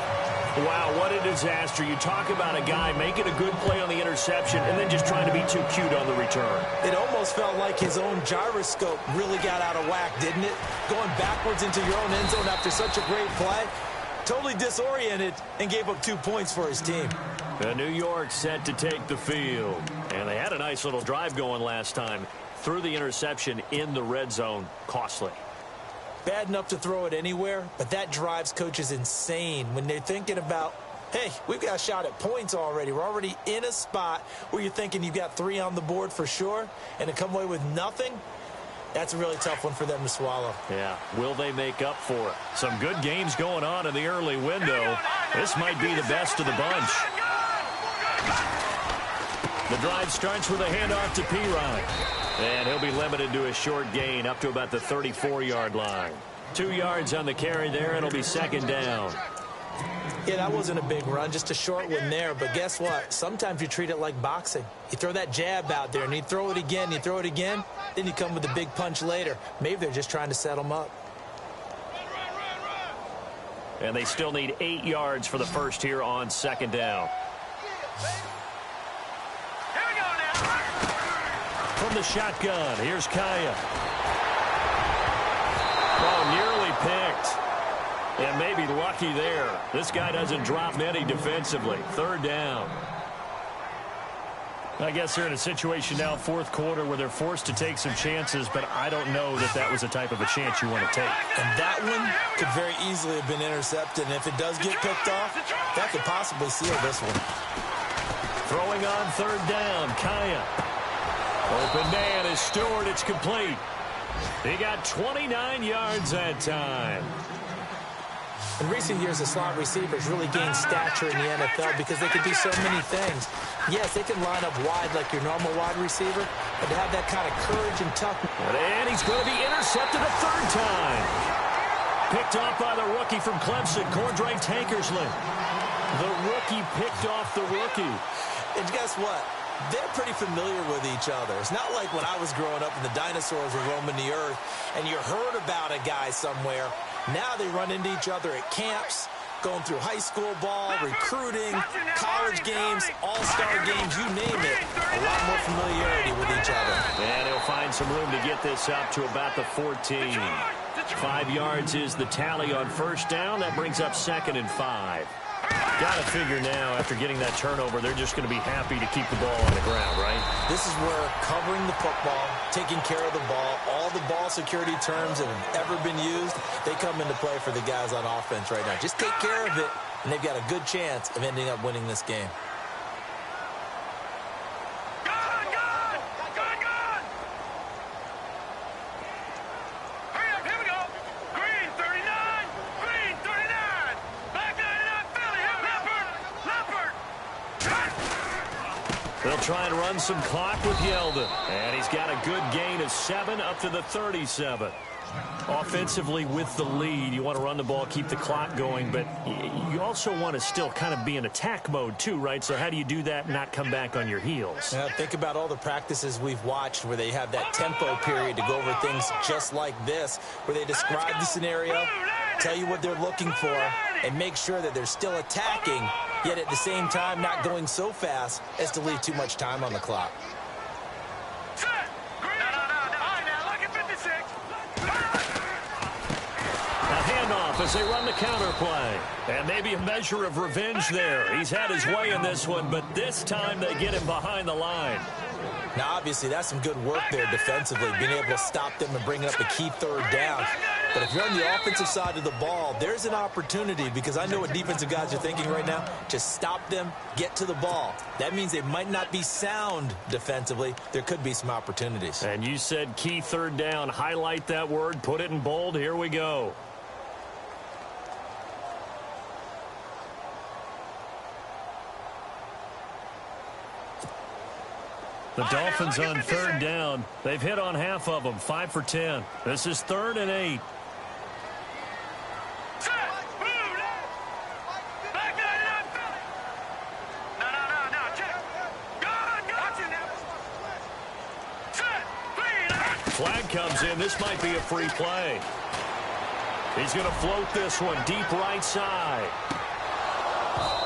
Wow, what a disaster. You talk about a guy making a good play on the interception and then just trying to be too cute on the return.
It almost felt like his own gyroscope really got out of whack, didn't it? Going backwards into your own end zone after such a great play. Totally disoriented and gave up 2 points for his team.
And New York set to take the field. And they had a nice little drive going last time. Threw the interception in the red zone. Costly.
Bad enough to throw it anywhere, but that drives coaches insane when they're thinking about, hey, we've got a shot at points already. We're already in a spot where you're thinking you've got 3 on the board for sure, and to come away with nothing, that's a really tough one for them to swallow.
Yeah, will they make up for it? Some good games going on in the early window. This might be the best of the bunch. The drive starts with a handoff to P-Ryan. And he'll be limited to a short gain up to about the 34-yard line. 2 yards on the carry there. It'll be second down.
Yeah, that wasn't a big run, just a short one there. But guess what? Sometimes you treat it like boxing. You throw that jab out there, and you throw it again, you throw it again, then you come with a big punch later. Maybe they're just trying to set them up.
And they still need 8 yards for the first here on second down. from the shotgun. Here's Kaya. Oh, nearly picked. And maybe lucky there. This guy doesn't drop many defensively. Third down. I guess they're in a situation now, fourth quarter, where they're forced to take some chances, but I don't know that that was the type of a chance you want to take.
And that one could very easily have been intercepted, and if it does get picked off, that could possibly seal this one.
Throwing on third down, Kaya. Open man is Stewart. It's complete. He got 29 yards that time.
In recent years, the slot receivers really gained stature in the NFL because they can do so many things. Yes, they can line up wide like your normal wide receiver, but to have that kind of courage and toughness.
And he's going to be intercepted a third time. Picked off by the rookie from Clemson, Cordray Tankersley. The rookie picked off the rookie.
And guess what? They're pretty familiar with each other. It's not like when I was growing up and the dinosaurs were roaming the earth and you heard about a guy somewhere. Now they run into each other at camps, going through high school ball, recruiting, college games, all-star games, you name it. A lot more familiarity with each other.
And he'll find some room to get this up to about the 14. 5 yards is the tally on first down. That brings up 2nd and 5. Got to figure now, after getting that turnover, they're just going to be happy to keep the ball on the ground, right?
This is where covering the football, taking care of the ball, all the ball security terms that have ever been used, they come into play for the guys on offense right now. Just take care of it, and they've got a good chance of ending up winning this game.
They'll try and run some clock with Yeldon. And he's got a good gain of 7 up to the 37. Offensively with the lead, you want to run the ball, keep the clock going, but you also want to still kind of be in attack mode too, right? So how do you do that and not come back on your heels?
Think about all the practices we've watched where they have that tempo period to go over things just like this, where they describe the scenario, tell you what they're looking for, and make sure that they're still attacking, yet at the same time not going so fast as to leave too much time on the clock.
A handoff as they run the counter play. And maybe a measure of revenge there. He's had his way in this one, but this time they get him behind the line.
Now, obviously, that's some good work there defensively, being able to stop them and bring up a key third down. But if you're on the offensive side of the ball, there's an opportunity, because I know what defensive guys are thinking right now. Just stop them, get to the ball. That means they might not be sound defensively. There could be some opportunities.
And you said key third down. Highlight that word, put it in bold. Here we go. The Dolphins on third down. They've hit on half of them, 5 for 10. This is 3rd and 8. Flag comes in. This might be a free play. He's going to float this one deep right side.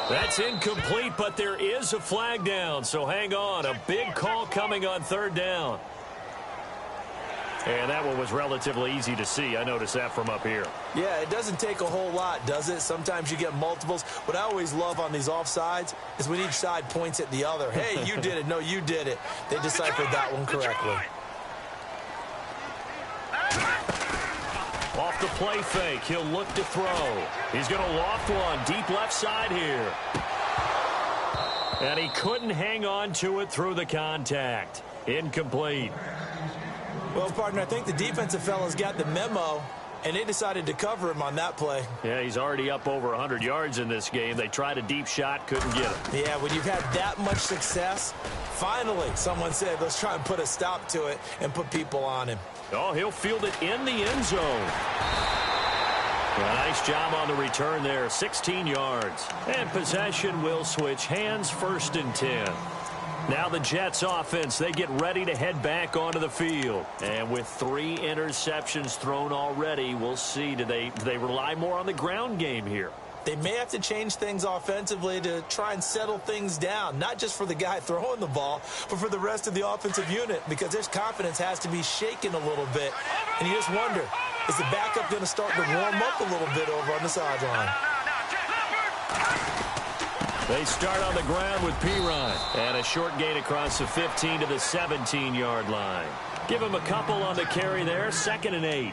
That's incomplete, but there is a flag down, so hang on. A big call coming on third down. And that one was relatively easy to see. I noticed that from up here.
Yeah, it doesn't take a whole lot, does it? Sometimes you get multiples. What I always love on these offsides is when each side points at the other. Hey, you did it. No, you did it. They deciphered that one correctly.
Off the play fake, he'll look to throw. He's going to loft one deep left side here. And he couldn't hang on to it through the contact. Incomplete.
Well, partner, I think the defensive fellas got the memo, and they decided to cover him on that play.
Yeah, he's already up over 100 yards in this game. They tried a deep shot, couldn't get it.
Yeah, when you've had that much success, finally someone said, let's try and put a stop to it and put people on him.
Oh, he'll field it in the end zone. Well, nice job on the return there, 16 yards. And possession will switch hands, 1st and 10. Now the Jets offense, they get ready to head back onto the field. And with 3 interceptions thrown already, we'll see. Do they rely more on the ground game here?
They may have to change things offensively to try and settle things down, not just for the guy throwing the ball, but for the rest of the offensive unit, because their confidence has to be shaken a little bit. And you just wonder, is the backup going to start to warm up a little bit over on the sideline?
They start on the ground with Pirine. And a short gain across the 15 to the 17-yard line. Give him a couple on the carry there, 2nd and 8.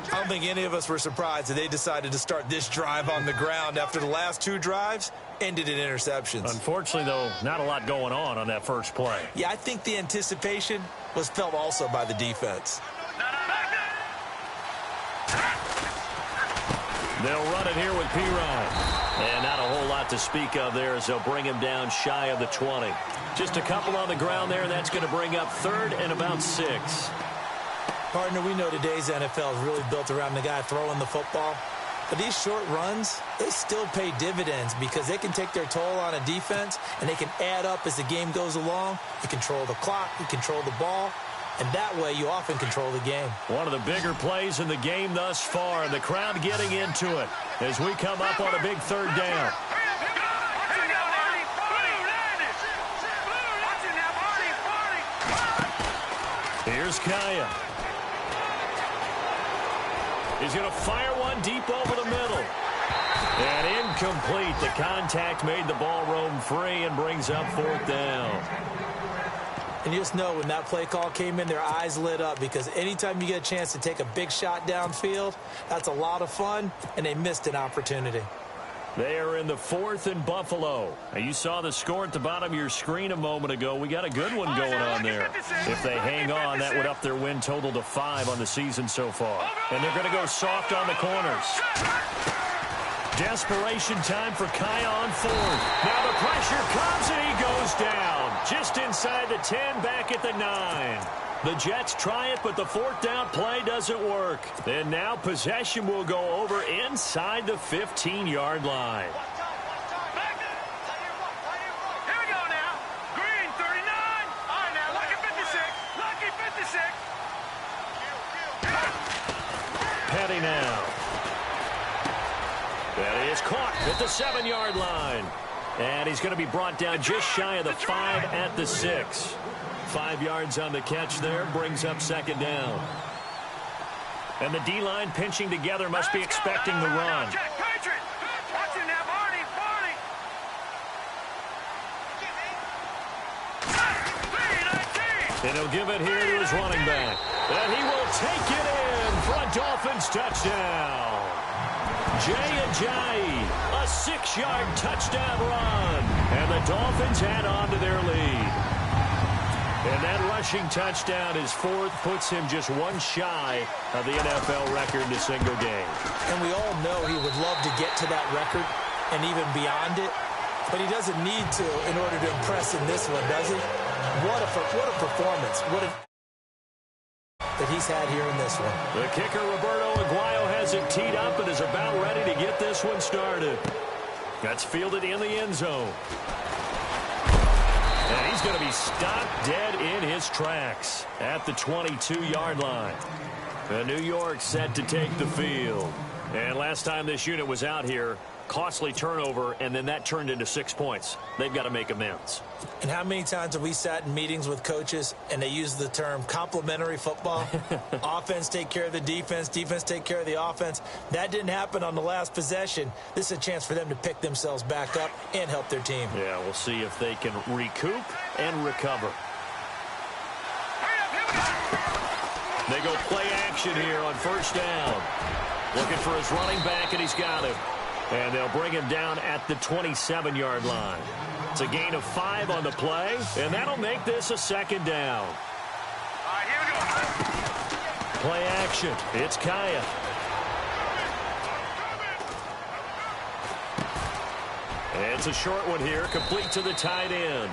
I don't think any of us were surprised that they decided to start this drive on the ground after the last 2 drives ended in interceptions.
Unfortunately, though, not a lot going on that first play.
Yeah, I think the anticipation was felt also by the defense.
They'll run it here with Pirine. And not a whole lot to speak of there as they'll bring him down shy of the 20. Just a couple on the ground there, and that's going to bring up 3rd and about 6.
Partner, we know today's NFL is really built around the guy throwing the football. But these short runs, they still pay dividends because they can take their toll on a defense, and they can add up as the game goes along. You control the clock, you control the ball, and that way you often control the game. One of the bigger plays in the game thus far, and the crowd getting into it as we come up on a big 3rd down. Here's Kaya. He's going to fire one deep over the middle. And incomplete. The contact made the ball roam free and brings up 4th down. And you just know when that play call came in, their eyes lit up because anytime you get a chance to take a big shot downfield, that's a lot of fun, and they missed an opportunity. They are in the 4th and Buffalo. Now, you saw the score at the bottom of your screen a moment ago. We got a good one going on there. If they hang on, that would up their win total to 5 on the season so far. And they're going to go soft on the corners. Desperation time for Kaya on 4th. Now the pressure comes and he goes down. Just inside the 10, back at the 9. The Jets try it, but the 4th down play doesn't work. And now possession will go over inside the 15-yard line.
Here we go now. Green, 39. All right, now, lucky 56. Lucky 56.
Petty now. That is caught at the 7-yard line. And he's going to be brought down just shy of the 5 at the 6. 5 yards on the catch there, brings up 2nd down. And the D-line pinching together must be expecting the run. And he'll give it here to his running back. And he will take it in for a Dolphins touchdown. Jay Ajayi, a 6-yard touchdown run. And the Dolphins add on to their lead. And that rushing touchdown, his 4th, puts him just one shy of the NFL record in a single game.
And we all know he would love to get to that record and even beyond it, but he doesn't need to in order to impress in this one, does he? What a performance. That he's had here in this one.
The kicker, Roberto Aguayo, has it teed up and is about ready to get this one started. That's fielded in the end zone. And he's going to be stopped dead in his tracks at the 22-yard line. And New York set to take the field. And last time this unit was out here, costly turnover, and then that turned into 6 points. They've got to make amends.
And how many times have we sat in meetings with coaches and they use the term complementary football? Offense take care of the defense, defense take care of the offense. That didn't happen on the last possession. This is a chance for them to pick themselves back up and help their team.
Yeah, we'll see if they can recoup and recover. They go play action here on 1st down. Looking for his running back, and he's got him. And they'll bring him down at the 27-yard line. It's a gain of 5 on the play, and that'll make this a 2nd down.
All right, here we go.
Play action. It's Kaya. And it's a short one here, complete to the tight end.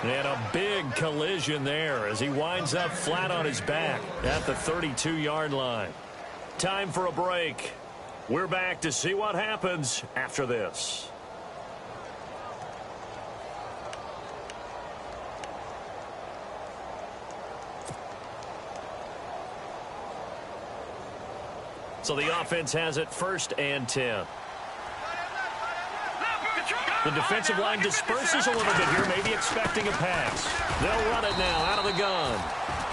And a big collision there as he winds up flat on his back at the 32-yard line. Time for a break. We're back to see what happens after this. So the offense has it 1st and 10. The defensive line disperses a little bit here, maybe expecting a pass. They'll run it now out of the gun.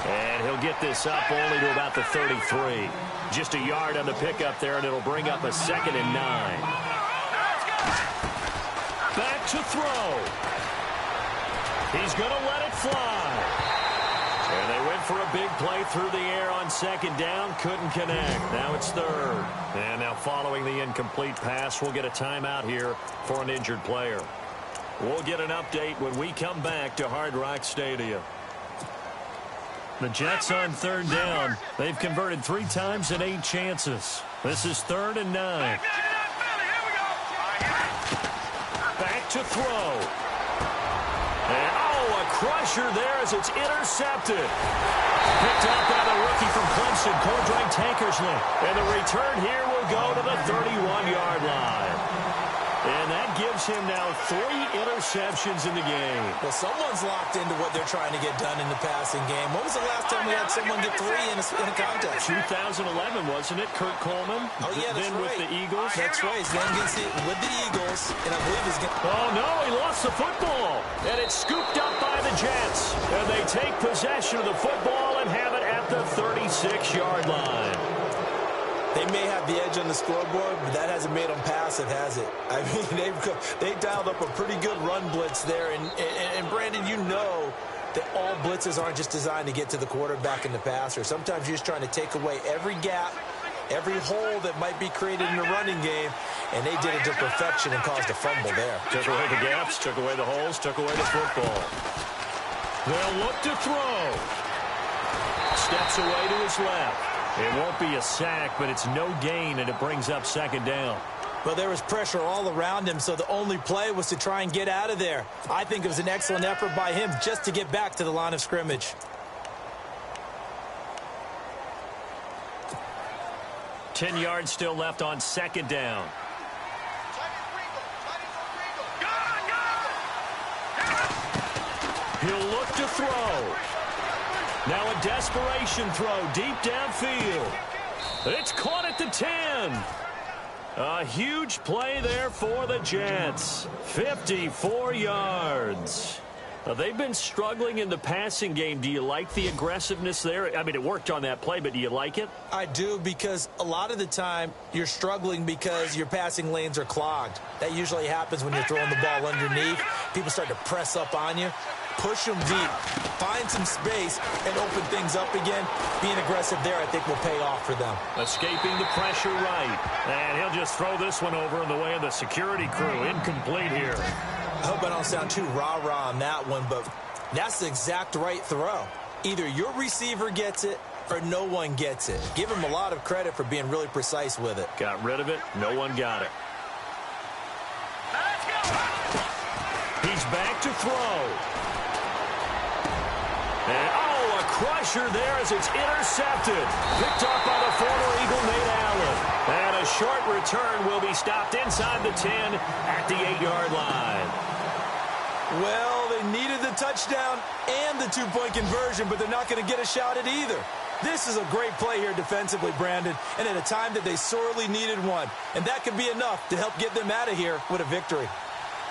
And he'll get this up only to about the 33. Just a yard on the pickup there, and it'll bring up a 2nd and 9. Back to throw. He's going to let it fly. And they went for a big play through the air on 2nd down. Couldn't connect. Now it's 3rd. And now following the incomplete pass, we'll get a timeout here for an injured player. We'll get an update when we come back to Hard Rock Stadium. The Jets on 3rd down. They've converted 3 times in 8 chances. This is 3rd and 9. Back to throw. And, a crusher there as it's intercepted. Picked up by the rookie from Clemson, Cordray Tankersley. And the return here will go to the 31-yard line. And that gives him now 3 interceptions in the game.
Well, someone's locked into what they're trying to get done in the passing game. When was the last time we had someone get 3 in a contest?
2011, wasn't it? Kurt Coleman.
Oh, yeah, that's
then
right.
with the Eagles.
That's right. Then against with the Eagles. And I believe he's going to...
Oh, no, he lost the football. And it's scooped up by the Jets. And they take possession of the football and have it at the 36-yard line.
They may have the edge on the scoreboard, but that hasn't made them passive, has it? I mean, they dialed up a pretty good run blitz there. And Brandon, you know that all blitzes aren't just designed to get to the quarterback and the passer. Sometimes you're just trying to take away every gap, every hole that might be created in the running game, and they did it to perfection and caused a fumble there.
Took away the gaps, took away the holes, took away the football. They'll look to throw. Steps away to his left. It won't be a sack, but it's no gain, and it brings up 2nd down.
Well, there was pressure all around him, so the only play was to try and get out of there. I think it was an excellent effort by him just to get back to the line of scrimmage.
10 yards still left on 2nd down. He'll look to throw. Now a desperation throw deep downfield. It's caught at the 10. A huge play there for the Jets. 54 yards. They've been struggling in the passing game. Do you like the aggressiveness there? I mean, it worked on that play, but do you like it?
I do, because a lot of the time you're struggling because your passing lanes are clogged. That usually happens when you're throwing the ball underneath. People start to press up on you. Push them deep, find some space, and open things up again. Being aggressive there, I think, will pay off for them.
Escaping the pressure right. And he'll just throw this one over in the way of the security crew. Incomplete here.
I hope I don't sound too rah-rah on that one, but that's the exact right throw. Either your receiver gets it or no one gets it. Give him a lot of credit for being really precise with it.
Got rid of it. No one got it. He's back to throw. And, a crusher there as it's intercepted. Picked up by the former Eagle, Nate Allen. And a short return will be stopped inside the 10 at the 8-yard line.
Well, they needed the touchdown and the 2-point conversion, but they're not going to get a shot at either. This is a great play here defensively, Brandon, and at a time that they sorely needed one. And that could be enough to help get them out of here with a victory.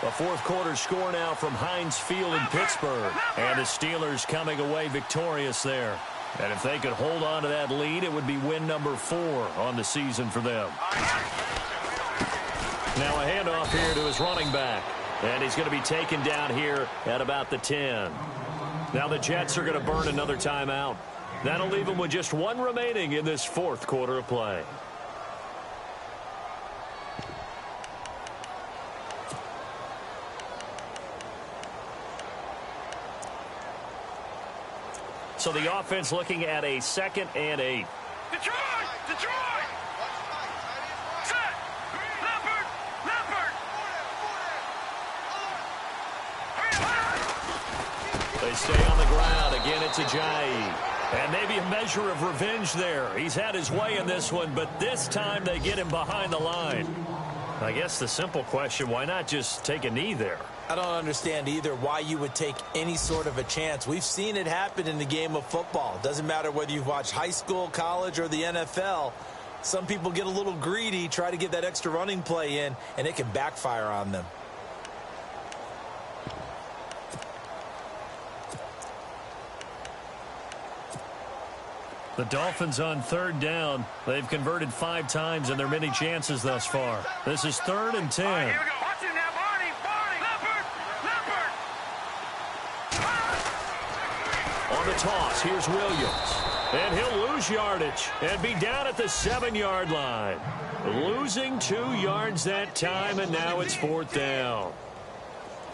A fourth-quarter score now from Heinz Field in Pittsburgh. And the Steelers coming away victorious there. And if they could hold on to that lead, it would be win number 4 on the season for them. Now a handoff here to his running back. And he's going to be taken down here at about the 10. Now the Jets are going to burn another timeout. That'll leave them with just 1 remaining in this fourth quarter of play. So the offense looking at a 2nd and 8.
Detroit! Detroit! Set! Leopard! Leopard!
They stay on the ground. Again, it's Ajayi. And maybe a measure of revenge there. He's had his way in this one, but this time they get him behind the line. I guess the simple question, why not just take a knee there?
I don't understand either why you would take any sort of a chance. We've seen it happen in the game of football. It doesn't matter whether you've watched high school, college, or the NFL. Some people get a little greedy, try to get that extra running play in, and it can backfire on them.
The Dolphins on third down. They've converted 5 times in their many chances thus far. This is 3rd and 10.
All right, here we go. Watch it now, Barney. Leopard.
On the toss, here's Williams. And he'll lose yardage and be down at the 7-yard line. Losing 2 yards that time, and now it's 4th down.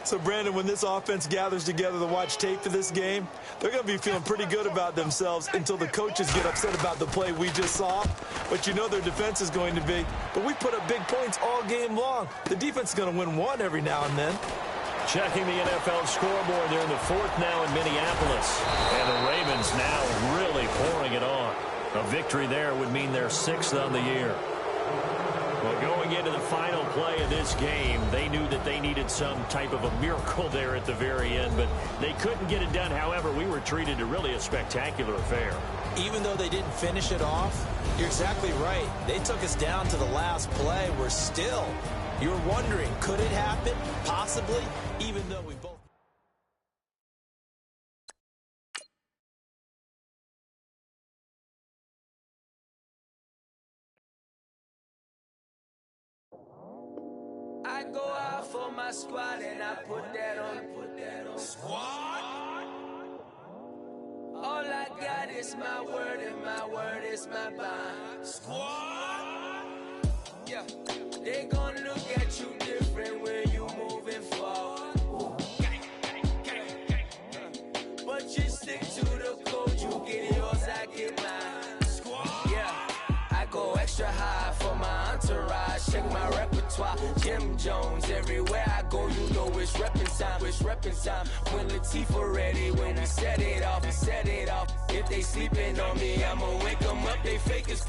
So, Brandon, when this offense gathers together to watch tape for this game, they're going to be feeling pretty good about themselves until the coaches get upset about the play we just saw. But you know their defense is going to be. But we put up big points all game long. The defense is going to win one every now and then.
Checking the NFL scoreboard, they're in the 4th now in Minneapolis. And the Ravens now really pouring it on. A victory there would mean they're 6th on the year. Well, going into the final play of this game, they knew that they needed some type of a miracle there at the very end, but they couldn't get it done. However, we were treated to really a spectacular affair.
Even though they didn't finish it off, you're exactly right. They took us down to the last play. We're still, you're wondering, could it happen? Possibly, even though we both...
I go out for my squad and I put that on. Squad? All I got is my word and my word is my bond. Squad? Yeah. They gon' look at you different when you moving forward. But you stick to the code, you get yours, I get mine. Squad? Yeah. I go extra high for my entourage, check my repertoire. Jim Jones, everywhere I go, you know it's reppin' time. It's reppin' time. When Latifah ready, when we set it off, we set it off. If they sleeping on me, I'ma wake them up. They fakers.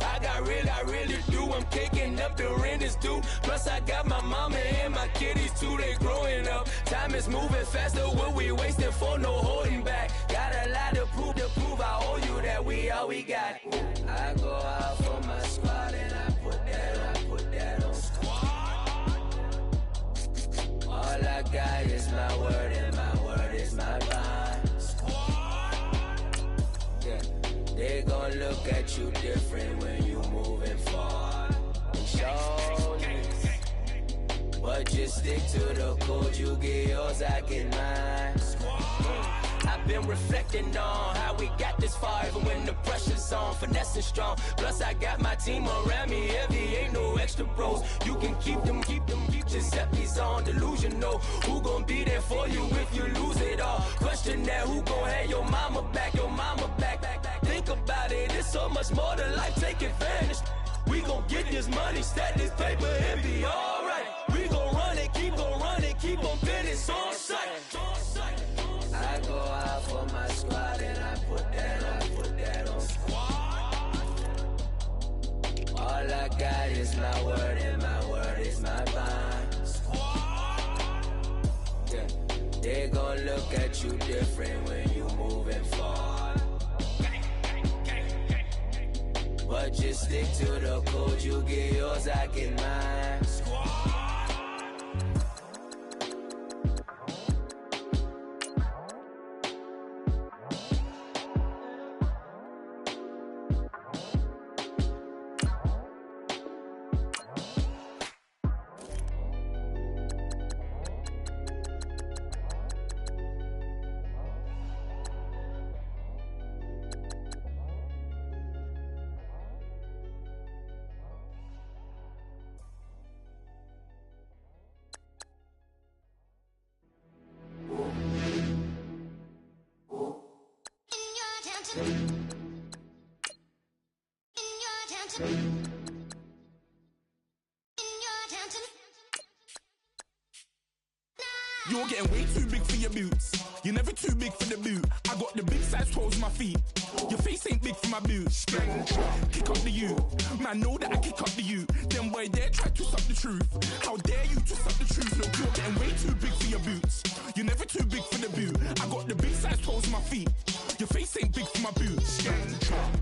I really do. I'm caking up, the rent is due. Plus I got my mama and my kiddies too, they growing up. Time is moving faster, what we wasting for, no holding back. Got a lot to prove, I owe you that we all we got. I go out for my squad and I put that on. Squad. All I got is my word and my word is my bond. Squad. Yeah. They gon' look at you different when you moving forward. But just stick to the code, you get yours, I get mine. I've been reflecting on how we got this far, even when the pressure's on, finessing strong. Plus I got my team around me heavy, ain't no extra bros. You can keep them, Giuseppe's on delusional. Who gon' be there for you if you lose it all? Question that, who gon' have your mama back? Think about it, it's so much more to life, take advantage. We gon' get this money, stack this paper, and be alright. We gon' run it, keep on finish on sight. I go out for my squad and I put that on. Squad. All I got is my word and my word is my bond. Squad. Yeah. They gon' look at you different when you moving forward. But just stick to the code, you get yours, I get mine. Squad.
You're getting way too big for your boots. You're never too big for the boot. I got the big size toes on my feet. Your face ain't big for my boots. Kick up the you. Man, know that I kick up the you. Them boy there try to suck the truth. How dare you to suck the truth? Look, you're getting way too big for your boots. You're never too big for the boot. I got the big size toes on my feet. Your face ain't big for my boots.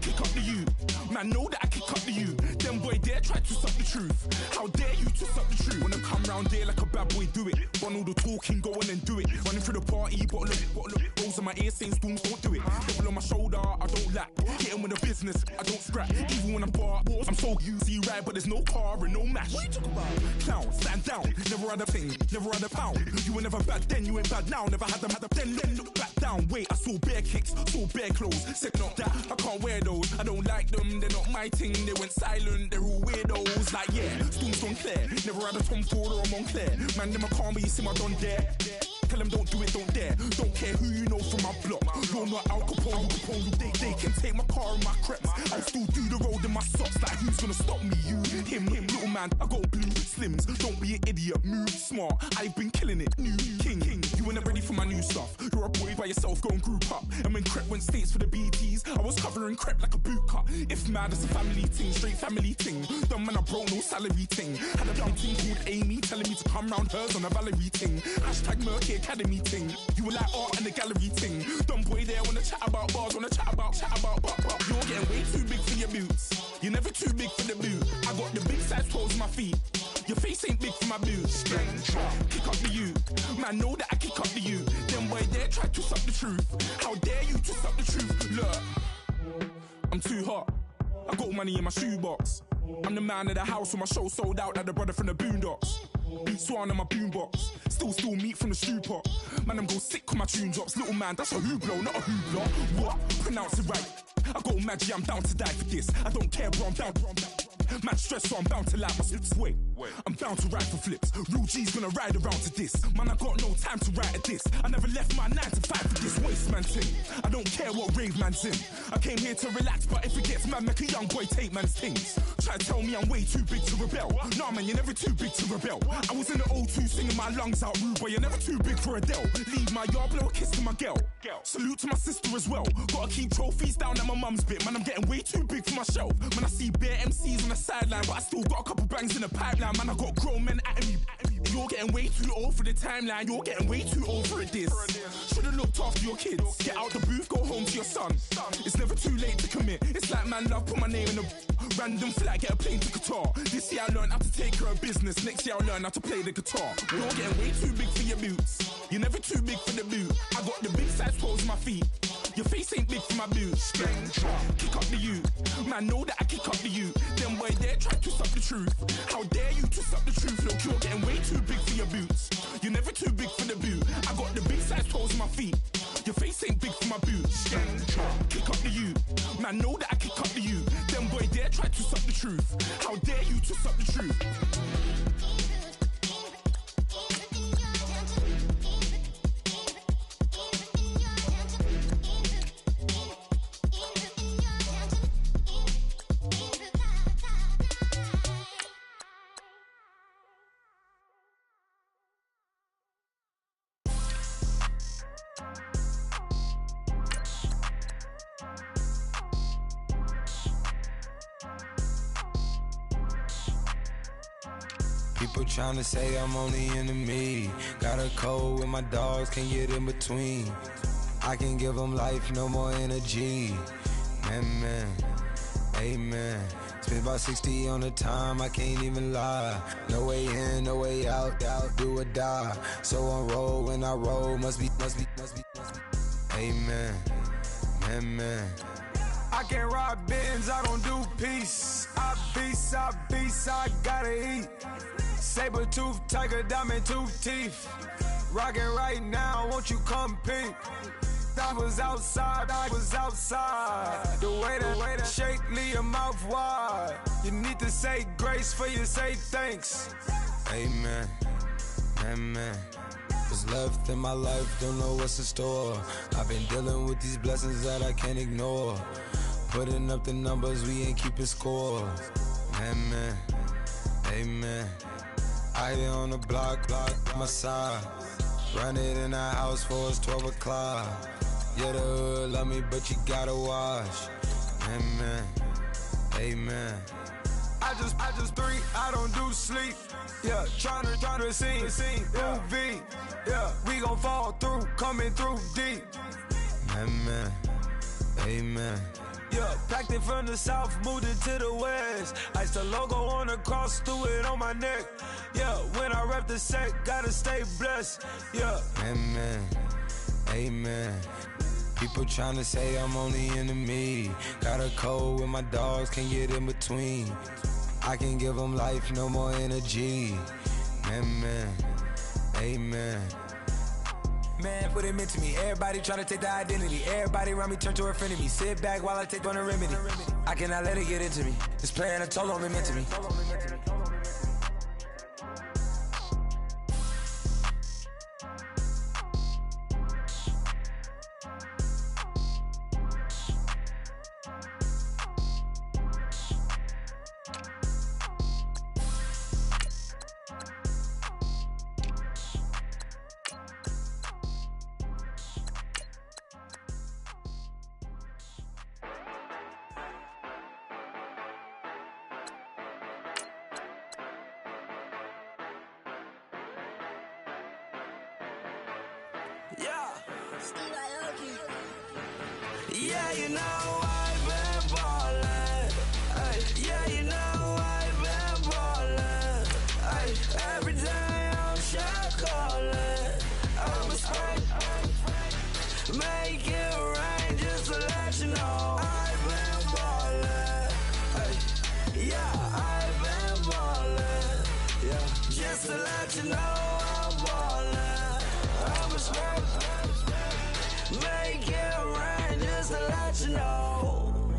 Kick up the you. Man, know that I kick up the you. Them boy there try to suck the truth. How dare you to suck the truth? Wanna come round there like a bad bad boy do it. Run all the talking, go on and do it. Running through the party, bottle up. Rolls in my ear saying storms, don't do it. Devil on my shoulder, I don't lack. Getting with the business, I don't scrap. Even when I'm bar, I'm so easy right, but there's no car and no mash. What you talk about? Clown, stand down. Never had a thing, never had a pound. You were never bad then, you ain't bad now. Never had them, then look back down. Wait, I saw bare kicks, saw bare clothes. Said not that, I can't wear those. I don't like them, they're not my thing. They went silent, they're all weirdos. Like yeah, storms don't clear. Never had a Tom Ford or a Montclair. Man, them I can't be, you see my don dare. Tell them don't do it, don't dare. Don't care who you know from my block. You're not Al Capone, they can take my car and my crepes. I'll still do the road in my socks. Like who's gonna stop me? You, him, little man. I got blue slims. Don't be an idiot, move smart. I've been killing it, new king. You were never ready for my new stuff. You're a boy by yourself, go and group up. And when Crep went states for the BTs, I was covering Crep like a boot cut. If mad, it's a family ting, straight family ting. Dumb man, I broke no salary ting. Had a young ting called Amy telling me to come round hers on a Valerie ting. Hashtag Murky Academy ting. You were like art and the gallery ting. Dumb boy there wanna chat about bars, wanna chat about. You're getting way too big for your boots. You're never too big for the boot. I got the big size toes on my feet. Your face ain't big for my boots. Kick up the you. Man, know that I kick up the you. Them boy there try to suck the truth. How dare you to suck the truth? Look, I'm too hot. I got money in my shoebox. I'm the man of the house when my show sold out like the brother from the Boondocks. Beat Swan on my boombox. Still meat from the stew pot. Man, I'm go sick with my tune drops. Little man, that's a hooplo, not a hoopla. What? Pronounce it right. I got Maggie, I'm down to die for this. I don't care, bro, I'm down. Man stress, so I'm bound to like my slips. Wait, I'm bound to ride for flips. Real G's gonna ride around to this. Man, I got no time to write at this. I never left my 9 to 5 for this waste man thing. I don't care what rave man's in. I came here to relax, but if it gets mad, make a young boy take man's things. Try to tell me I'm way too big to rebel. Nah, man, you're never too big to rebel. I was in the O2 singing my lungs out rude, but you're never too big for Adele. Leave my yard, blow a kiss to my girl. Salute to my sister as well. Gotta keep trophies down at my mum's bit. Man, I'm getting way too big for my shelf. Man, I see bare MCs on the sideline, but I still got a couple bangs in the pipeline. Man, I got grown men at me. You're getting way too old for the timeline. You're getting way too old for this. Should've looked after your kids. Get out the booth, go home to your son. It's never too late to commit. It's like man love, put my name in a random flat, get a plane to Qatar. This year I learned how to take care of business. Next year I'll learn how to play the guitar. You're getting way too big for your boots. You're never too big for the boot. I got the big size toes on my feet. Your face ain't big for my boots. Kick up the you. Man, know that I kick up the you. Them boy there try to suck the truth. How dare you to suck the truth? Look, you're getting way too big for your boots. You're never too big for the boot. I got the big size toes on my feet. Your face ain't big for my boots. Kick up the you. Man, know that I kick up the you. Them boy there try to suck the truth. How dare you to suck the truth?
People tryna say I'm on the enemy. Got a code with my dogs, can't get in between. I can give them life, no more energy. Man, amen. Spent about 60 on the time, I can't even lie. No way in, no way out, do or die. So on roll, when I roll, must be. Amen, man.
I can't ride Benz, I don't do peace. I beast, I gotta eat. Saber tooth, tiger, diamond tooth teeth. Rockin' right now, won't you come peep? I was outside. The way that shake, leave your mouth wide. You need to say grace for you say thanks.
Amen, man. What's left in my life, don't know what's in store. I've been dealing with these blessings that I can't ignore. Putting up the numbers, we ain't keeping score. Man, amen. I hit on the block, my side. Run it in the house for it's 12 o'clock. Yeah, the hood love me, but you gotta watch. Amen.
I just three, I don't do sleep. Yeah, tryna sing. UV. Yeah, we gon' fall through, coming through deep.
Amen.
Yeah, packed it from the south, moved it to the west. Iced the logo on the cross, threw it on my neck. Yeah, when I rep the set, gotta stay blessed. Yeah.
Amen, amen. People tryna say I'm on the enemy. Got a code with my dogs, can't get in between. I can give them life, no more energy. Amen, amen.
Man, what it meant to me. Everybody tryna take the identity. Everybody around me turn to a friend of me. Sit back while I take on the remedy. I cannot let it get into me. This playing a toll on me, meant to me.
Yeah, you know I've been ballin'. Ay, yeah, you know I've been ballin'. Ay, every day I'm shot callin'. I'm a spray, make it rain just to let you know I've been ballin'. Ay, yeah, I've been ballin'. Yeah, just to let you know I'm ballin'. I'm a spray, make it rain just to let you know.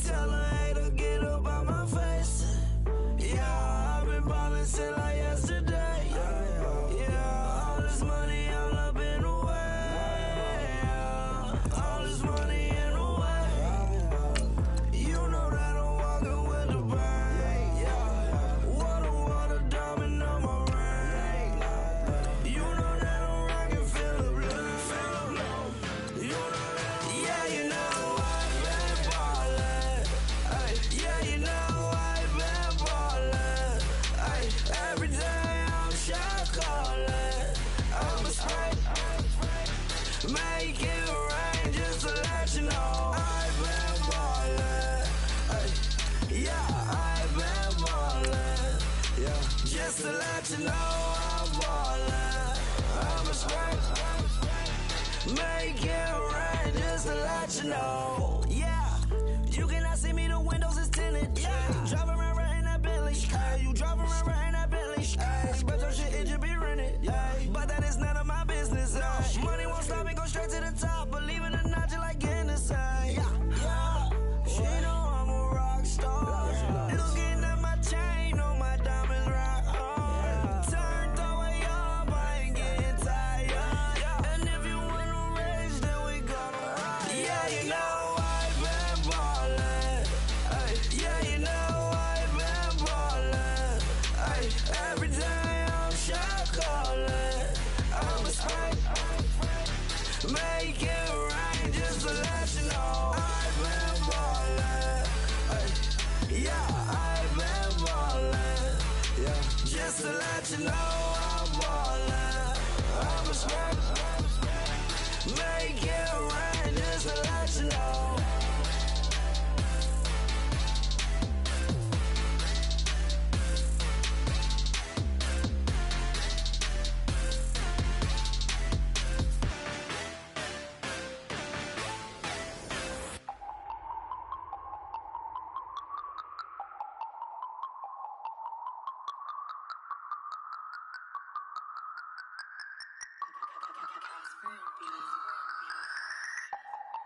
Tell a hater get up out my face. Yeah, I've been ballin' since like yesterday. Yeah, all this money all up in the way. All this money in the way. You know that I'm walking with the bank. Water, diamond on my ring. You know that I'm rockin' feel the blue. You know that, yeah, you know I've been ballin'. Ay, yeah, you know I've been ballin'. Ay, every day I'm shot callin'. I'm a spray, make it rain just to let you know I've been ballin'. Ay, yeah, I've been ballin'. Yeah, just to let you know I'm ballin'. I'm a spray, make it rain just to let you know. Yeah, you cannot see me, the windows is tinted. Yeah, drive around right in that Bentley. Hey, you drive around right in that Bentley. Hey, spread your shit, it should be rented. Hey, but that is none of my business. Hey, money won't stop me, go straight to the top. Believe it or not, you like getting the same. Yeah, she know I'm a rock star. Looking at my chain, on my diamonds rock hard. Turned the way up, I ain't getting tired. And if you wanna race, then we gonna ride. Yeah, you know I've been ballin'. Ay, yeah, you know I've been ballin'. Ay, every day I'm shot callin'. I'm a spray, make it rain just to let you know I've been ballin'. Ay, yeah, I've been ballin'. Yeah, just to let you know I'm ballin'. I'm a spray, make it rain just to let you know.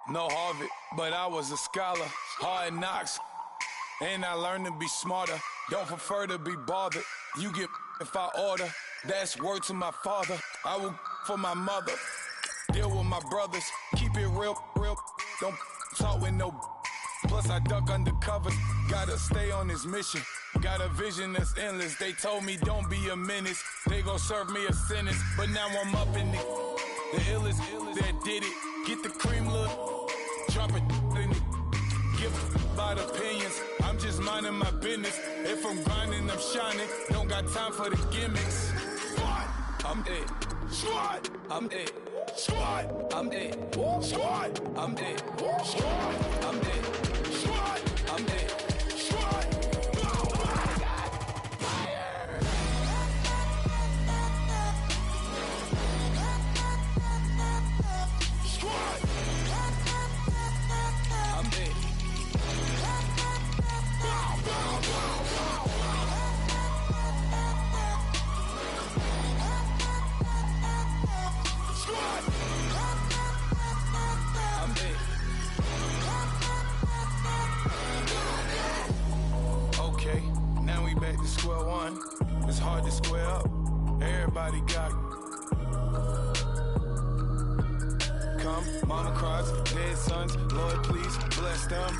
No Harvard, but I was a scholar. Hard knocks, and I learned to be smarter. Don't prefer to be bothered. You get if I order. That's word to my father. I will for my mother. Deal with my brothers. Keep it real. Don't talk with no. Plus I duck undercover. Gotta stay on this mission. Got a vision that's endless. They told me don't be a menace. They gon' serve me a sentence. But now I'm up in the illest that did it. Get the cream, look. Drop it in it. Give about opinions. I'm just minding my business. If I'm grinding, I'm shining. Don't got time for the gimmicks. I'm it.
Squad, I'm it. Squad, I'm it. Squad, I'm it. Squad, I'm it. Squad, I'm it. Squad. Okay, now we back to square one. It's hard to square up. Everybody got come, mama cries, dead sons, Lord please bless them.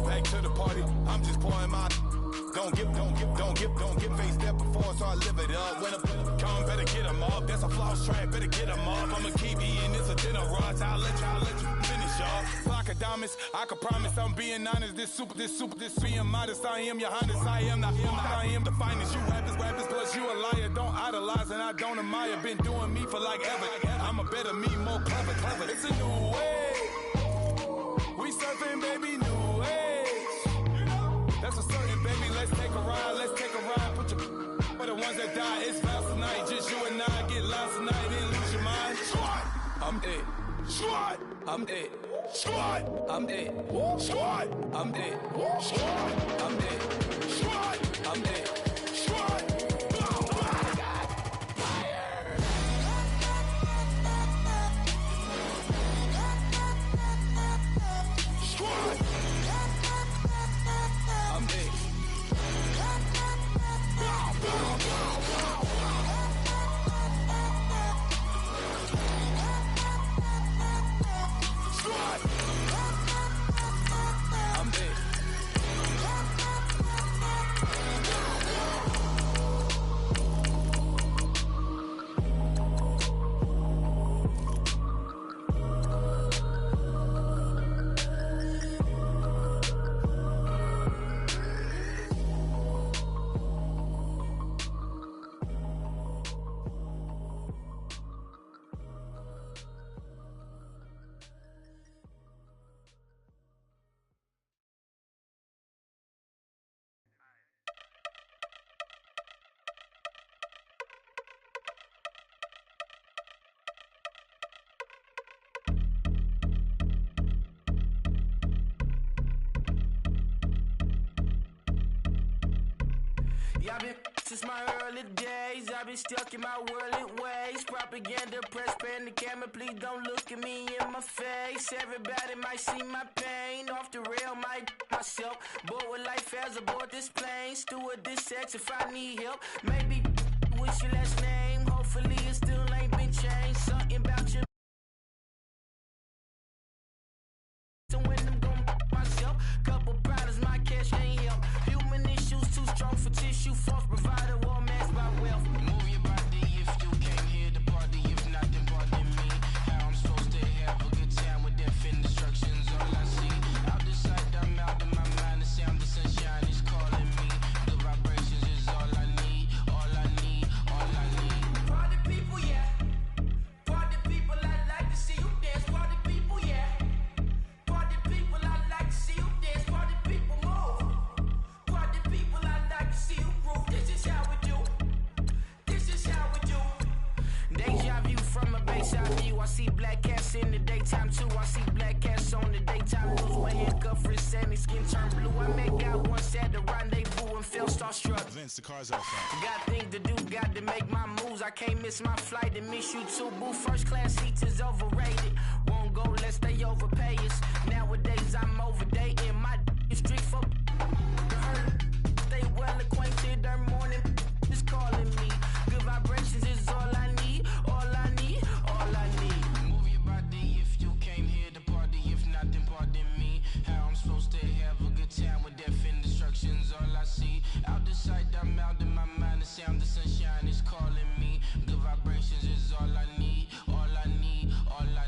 Back to the party, I'm just pouring my. Don't get face step before, so I live it up. When I come, better get them up. That's a floss track, better get them up. I'ma keep eating this a dinner rush. I'll let you finish up. Flock of diamonds, I can promise I'm being honest. This being modest. I am your highness. I am the finest. You rappers, plus you a liar. Don't idolize and I don't admire. Been doing me for like ever. I'm a better me, more clever. It's a new way. We surfing, baby, new age. That's a certain, baby. Let's take a ride. Put your for the ones that die. It's vows tonight. Just you and I get lost tonight and lose your mind. Squad, I'm it. Squad, I'm it. Squad, I'm it. Squad, I'm it. Squad, I'm it. Squad, I'm it. Squad.
I've been since my early days, I've been stuck in my worldly ways. Propaganda, press, pan the camera, please don't look at me in my face. Everybody might see my pain, off the rail, might myself. Bored with life as aboard this plane, steward this sex if I need help. Maybe what's your last name? Hopefully it still ain't been changed. Something about you. So when I'm gon' myself, couple problems, my cash ain't help. Human issues too strong for tissue, false provider, war mask by wealth. Move your body if you came here to party, if not then pardon me. How I'm supposed to have a good time with death and destruction's all I see. Out the sight, I'm out of my mind, the sound, the sunshine is calling me. The vibrations is all I need, all I need, all I need. Party people, yeah. Party people, I like to see you dance. Party people, yeah. Party people, I like to see you dance. Party people, move. Party people, I like to see you groove. This is how we do. This is how we do. Deja view from a bayside view. I see black cats in the daytime too. I see black cats on the daytime news. When handcuff wrist and his skin turn blue. I met God once at the rendezvous and felt starstruck.
Vince, the car's outside.
Got things to do, got to make my moves. I can't miss my flight and miss you too, boo. First class seats is overrated. Won't go less they overpay us. Nowadays I'm overdating. My street for stay well acquainted. Their morning is calling me. Good vibrations is all I need. All I need, all I need. Move your body if you came here to party. If not, then pardon me. How I'm supposed to have a good time with death and destruction's all I see. Out the sight, I'm out in my mind. The sound, the sunshine is calling me. Good vibrations is all I need. All I need, all I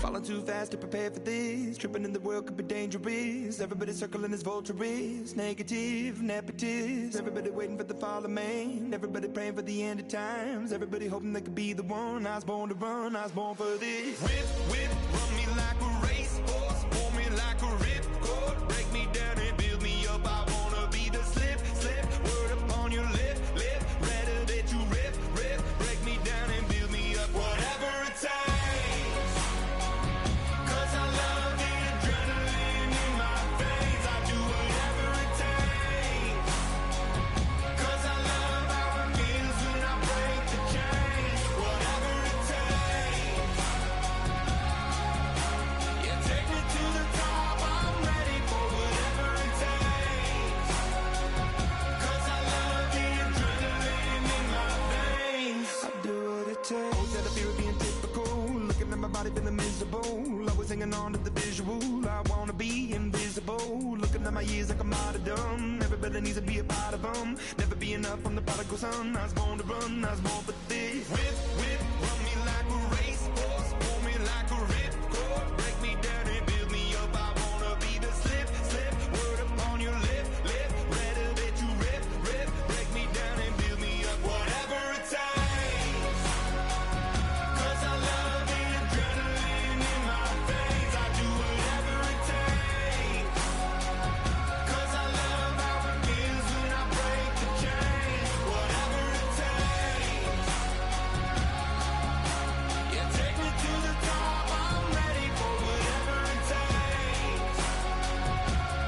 Falling too fast to prepare for this. Tripping in the world could be dangerous. Everybody circling as vultures. Negative, nepotist. Everybody waiting for the fall of man. Everybody praying for the end of times. Everybody hoping they could be the one. I was born to run, I was born for this.
Whip, whip, run me like a racehorse. Pull me like a ripcord. Break me down and build me up. I wanna be the slip, slip. Word upon your lip, lip. Rather that you rip, rip. Break me down and build me up. Whatever it takes. 'Cause I love the adrenaline in my veins. I do whatever it takes. 'Cause I love how it feels when I break the chains. Whatever it takes. Yeah, take me to the top. I'm ready for whatever it takes. 'Cause I love the adrenaline in my veins.
I do what it takes. Always had a fear of being typical. Looking at my body feeling miserable. Always hanging on to the visual. I wanna be invisible. Looking at my years like a martyrdom. Everybody needs to be a part of them. Never be enough from the prodigal son. I was born to run, I was born for this.
Whip, whip, run me like a racehorse. Pull me like a ripcord. Break me down and build me up. I wanna be the slip, slip. Word upon your lip, lip. Rather that you rip, rip. Break me down and build me up. Whatever it takes. 'Cause I love the adrenaline in my veins. I do whatever it takes. 'Cause I love how it feels when I break the chains. Whatever it takes. Yeah, take me to the top. I'm ready for whatever it takes.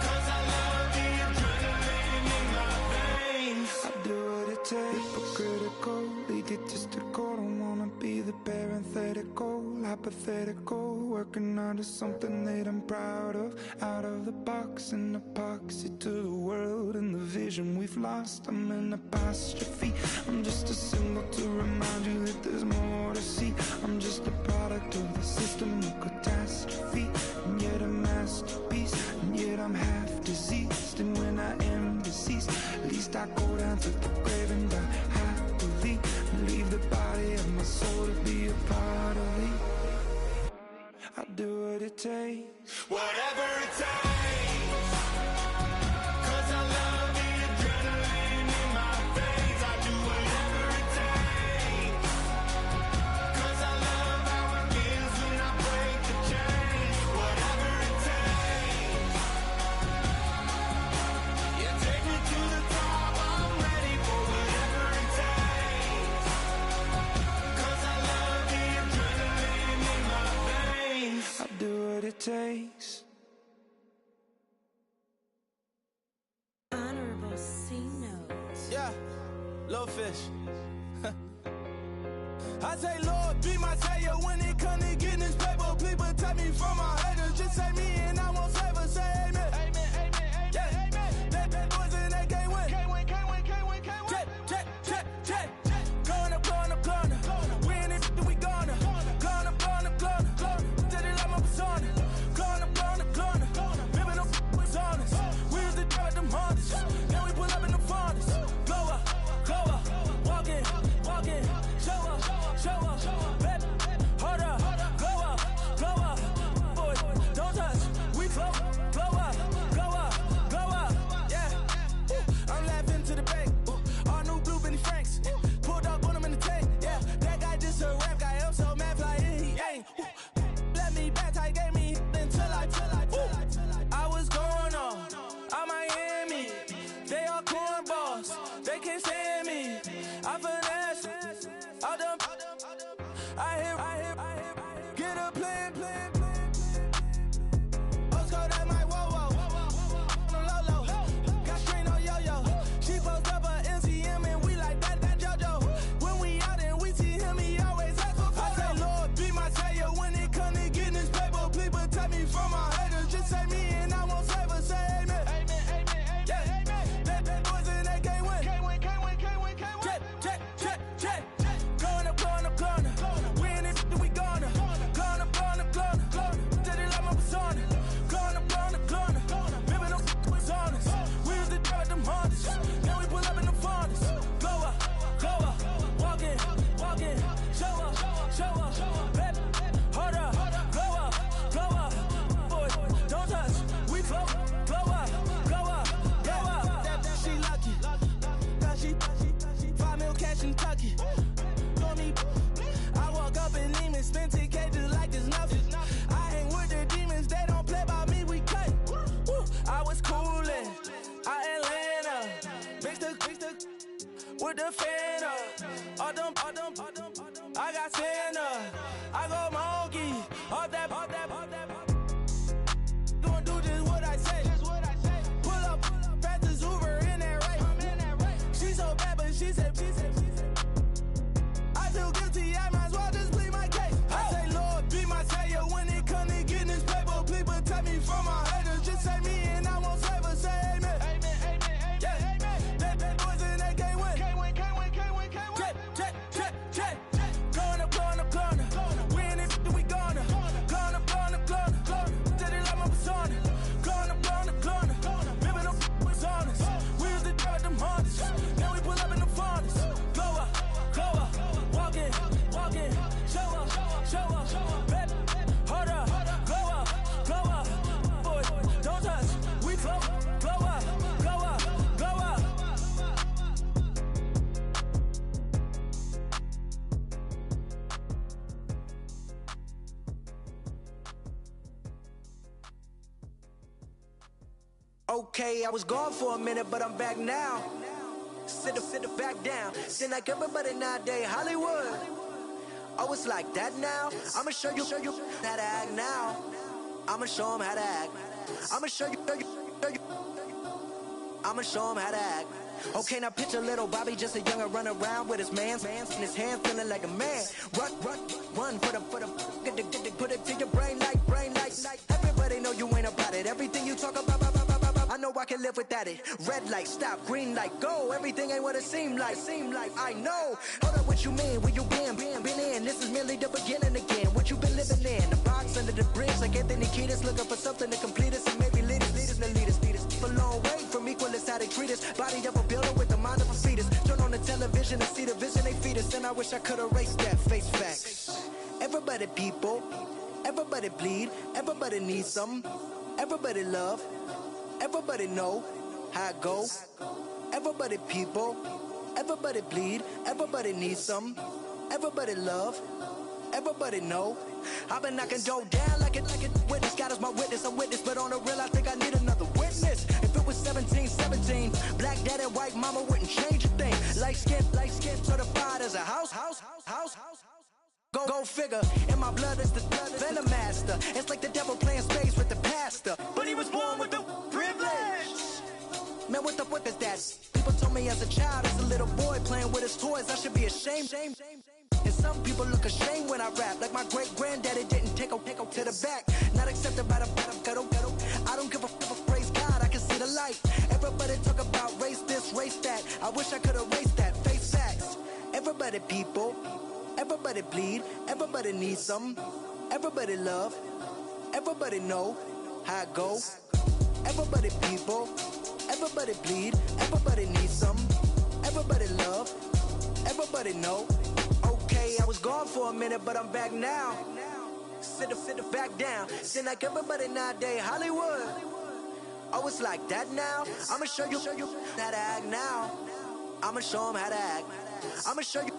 'Cause I love the adrenaline in my veins.
I do what it takes. Hypocritical, egotistical. Don't wanna be the parenthetical, hypothetical. Working under something that I'm proud of. Out of the box, an epoxy to the world and the vision we've lost. I'm an apostrophe. I'm just a symbol to remind you that there's more to see. I'm just a product of the system of catastrophe. And yet a masterpiece. And yet I'm half diseased. And when I am deceased, at least I go down to the grave and die happily. And leave the body of my soul to be a part of me. I do what it takes.
Whatever it takes. 'Cause I love the adrenaline in my veins. I do whatever it takes. 'Cause I love how it feels when I break the chains. Whatever it takes. Yeah, take me to the top. I'm ready for whatever it takes. 'Cause I love the adrenaline in my veins.
I do what it takes.
Honorable C note.
Yeah, little fish. I say, Lord, be my savior when it come to getting this paper. Please protect me from my haters. Just say me and I won't save her. Say amen. Amen, amen, yeah. Amen. That boys and they can't win. Can't win, can't win, can't win, can't win. Check, check, check, check. Going up, going up, going up. We in it, we gonna. Going up, going up, going up. Did it like my persona. Going up, going up, going up. Living up was honest. We used to drive at them Hondas. Now we pull up in the Fondas. Go up, walk in, show up, baby, hold up, go up, boy, don't touch.
a fan of. All them, I got Santa. I go monkey. All that. Gonna do just what I say. Pull up, practice Uber in that race. She so bad, but she said. I feel guilty, I might as well just plead my case. I say, Lord, be my savior when it comes to getting this paper. Please protect me from my haters. Just say me and I won't save her. Say amen. Yeah. That boys and they can't win. Check. Gonna. Win it, we gonna. Gonna. Did it like my persona. Gonna. Remember them was honest. We used to drive them Hondas. Now we pull up in the Fondas. Glow up. Walk in. Show up. Baby, hold up. Glow up. Boys, don't touch. We glow up.
Okay, I was gone for a minute, but I'm back now. Sit back down. Seem like everybody nowadays, Hollywood. Oh, it's like that now. I'ma show you how to act now. I'ma show them how to act. I'ma show you. I'ma show them how to act. Okay, now picture little Bobby, just a youngin' run around with his man's in his hand, feeling like a man. Run for the put it to your brain like. Everybody know you ain't about it. Everything you talk about, I know I can live without it. Red light, stop, green light, go. Everything ain't what it seem like. I know. Hold up, what you mean? Where you been in? This is merely the beginning again. What you been living in? The box under the bridge, like Anthony Kiedis, looking for something to complete us and maybe lead us. A long way from equal is how they treat us. Body of a builder with the mind of a fetus. Turn on the television and see the vision they feed us. And I wish I could erase that. Face facts. Everybody people, everybody bleed, everybody needs some, everybody love, everybody know how it go. Everybody people, everybody bleed, everybody needs some, everybody love, everybody know. I've been knocking dough down like it witness. God is my witness, I'm witness, but on the real I think I need another witness. If it was 17, black dad and white mama wouldn't change a thing. Light skin, certified as a house. Go figure, in my blood is the venom master. It's like the devil playing space with the pastor. But he was born with the privilege. Man, what is that? People told me as a child, as a little boy playing with his toys, I should be ashamed. And some people look ashamed when I rap, like my great-granddaddy didn't take a to the back. Not accepted by the ghetto. I don't give a praise God, I can see the light. Everybody talk about race this, race that. I wish I could erase that. Face facts. Everybody people, everybody bleed, everybody needs some, everybody love, everybody know how it go. Everybody people, everybody bleed, everybody needs some, everybody love, everybody know. Okay, I was gone for a minute, but I'm back now. Sit back down. Seem like everybody nowadays, Hollywood. Oh, it's like that now. I'ma show you how to act now. I'ma show them how to act. I'ma show you.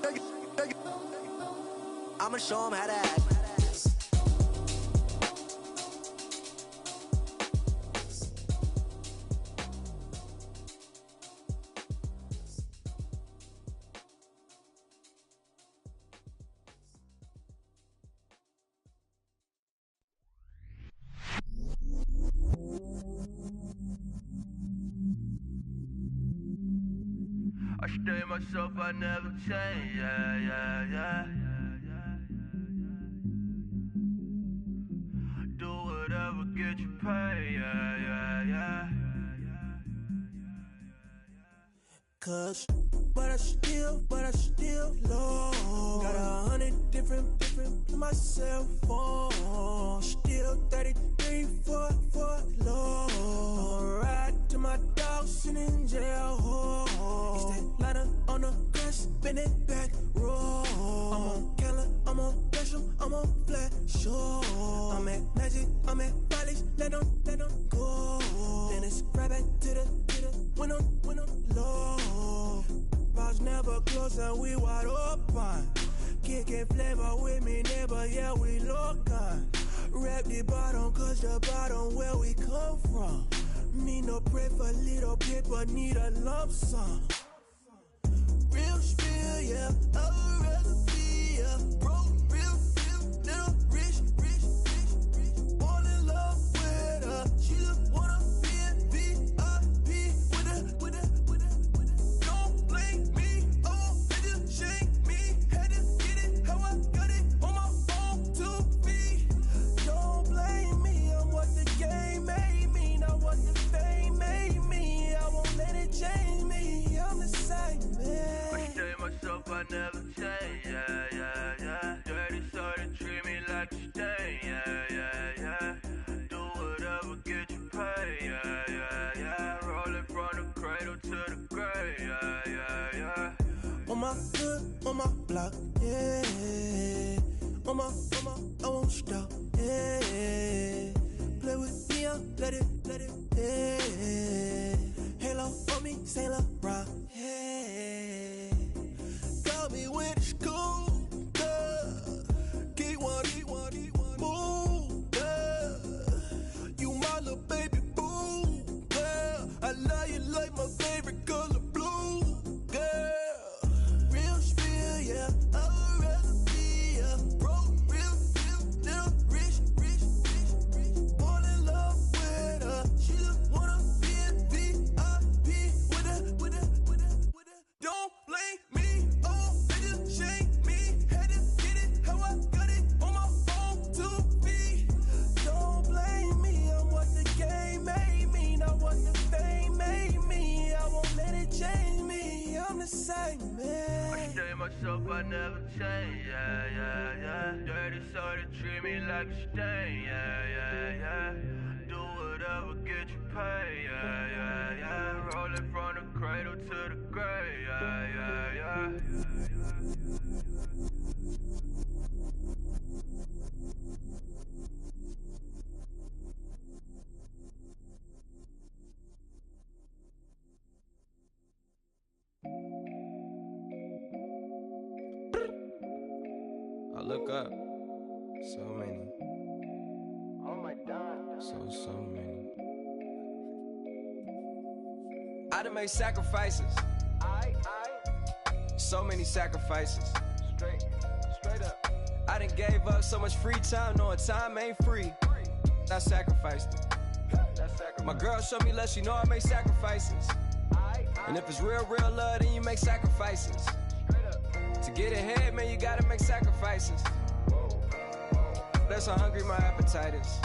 I'ma show them how to act.
I stay myself, I never change, yeah. Do whatever, get you paid, yeah.
Cause, but I still low. Got 100 different in my cell phone. Still 33 for low. I'ma ride to my dog sitting in jail. It's that lighter on the grass, spin it back, roll. I'm on Keller, I'm on Gresham, I'm on Flat Shore. I'm at Magic, I'm at Valley's, let them go. Then it's right back to the when I'm low. Bars never close and we wide open. Kicking flavor with me, neighbor, yeah, we local. Rap the bottom, cause the bottom where we come from. Me no pray for little paper, need a lump sum. Real
myself, I never change, yeah, yeah, yeah. Dirty so they treat me like a stain, yeah, yeah, yeah. Do whatever, get you paid, yeah, yeah, yeah. Rolling from the cradle to the grave, yeah, yeah, yeah.
On my hood, on my block, yeah. On my, I won't stop, yeah. Play with me, I'll let it, yeah. Halo on me, Sailor Rock, yeah. Got me with the school, yeah. Keep one, move, yeah. You my little baby boo, yeah. I love you like my favorite color blue, yeah. Real spill, yeah. I'd rather be a broke, real, little rich. Fall in love with her. She just wanna be a VIP with her. Don't blame me, oh, niggas shame me. Had to get it how I got it on my own 2 feet. Don't blame me, I'm what the game made me, not what the fame made me. I won't let it change me, I'm the same man.
I stay myself, I never change, yeah, yeah, yeah. Dirty so they treat me like a stain, yeah, yeah, yeah. Do whatever, get you paid, yeah, yeah, yeah. Rolling from the cradle to the grave, yeah, yeah, yeah.
I look up, so many.
Oh my God.
So many. I done made sacrifices. So many sacrifices.
Straight up.
I done gave up so much free time, knowing time ain't free. I sacrificed it. My girl showed me love, she know I make sacrifices. And if it's real love, then you make sacrifices. To get ahead, man, you gotta make sacrifices. That's how hungry my appetite is.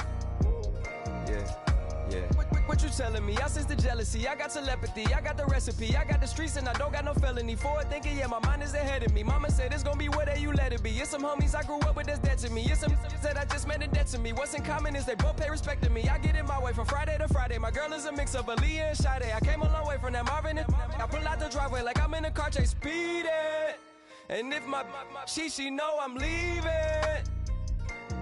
Yeah. What you telling me? I sense the jealousy, I got telepathy, I got the recipe, I got the streets and I don't got no felony. Forward thinking, yeah, my mind is ahead of me. Mama said it's gonna be where you let it be. It's some homies I grew up with that's dead to me. It's some that I just met in debt to me. What's in common is they both pay respect to me. I get in my way from Friday to Friday. My girl is a mix of Aaliyah and Sade. I came a long way from that Marvin and I pull out the driveway like I'm in a car chase speeding. And if my she know I'm leaving.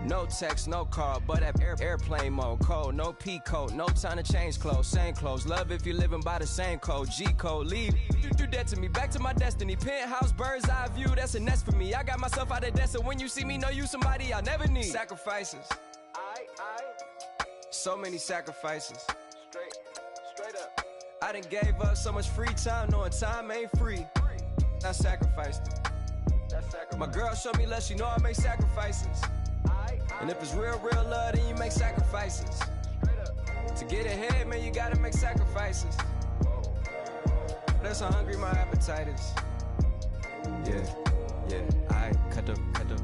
No text, no call, but at airplane mode. Code, no P code, no time to change clothes. Same clothes, love if you're living by the same code. G code, leave. Do that to me, back to my destiny. Penthouse, bird's eye view, that's a nest for me. I got myself out of debt, so when you see me, know you somebody I'll never need. Sacrifices. So many sacrifices.
Straight up.
I done gave up so much free time, knowing time ain't free. I sacrificed it. My girl showed me love, she know I make sacrifices. And if it's real love, then you make sacrifices. To get ahead, man, you gotta make sacrifices. That's how hungry my appetite is. Yeah. I cut the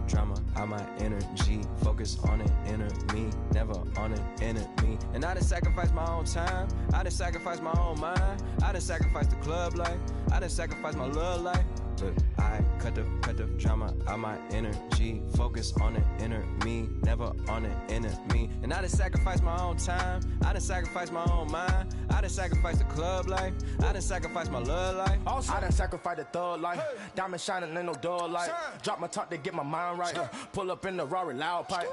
drama out my energy. Focus on an inner me, never on an enemy. And I done sacrificed my own time. I done sacrificed my own mind. I done sacrificed the club life. I done sacrificed my love life. But I cut the drama out my energy. Focus on the inner me, never on the enemy. And I done sacrificed my own time. I done sacrificed my own mind. I done sacrificed the club life. I done sacrificed my love life.
Also, I done sacrificed the thug life. Diamond shining, ain't no dull light. Drop my top to get my mind right. Pull up in the Rari loud pipe.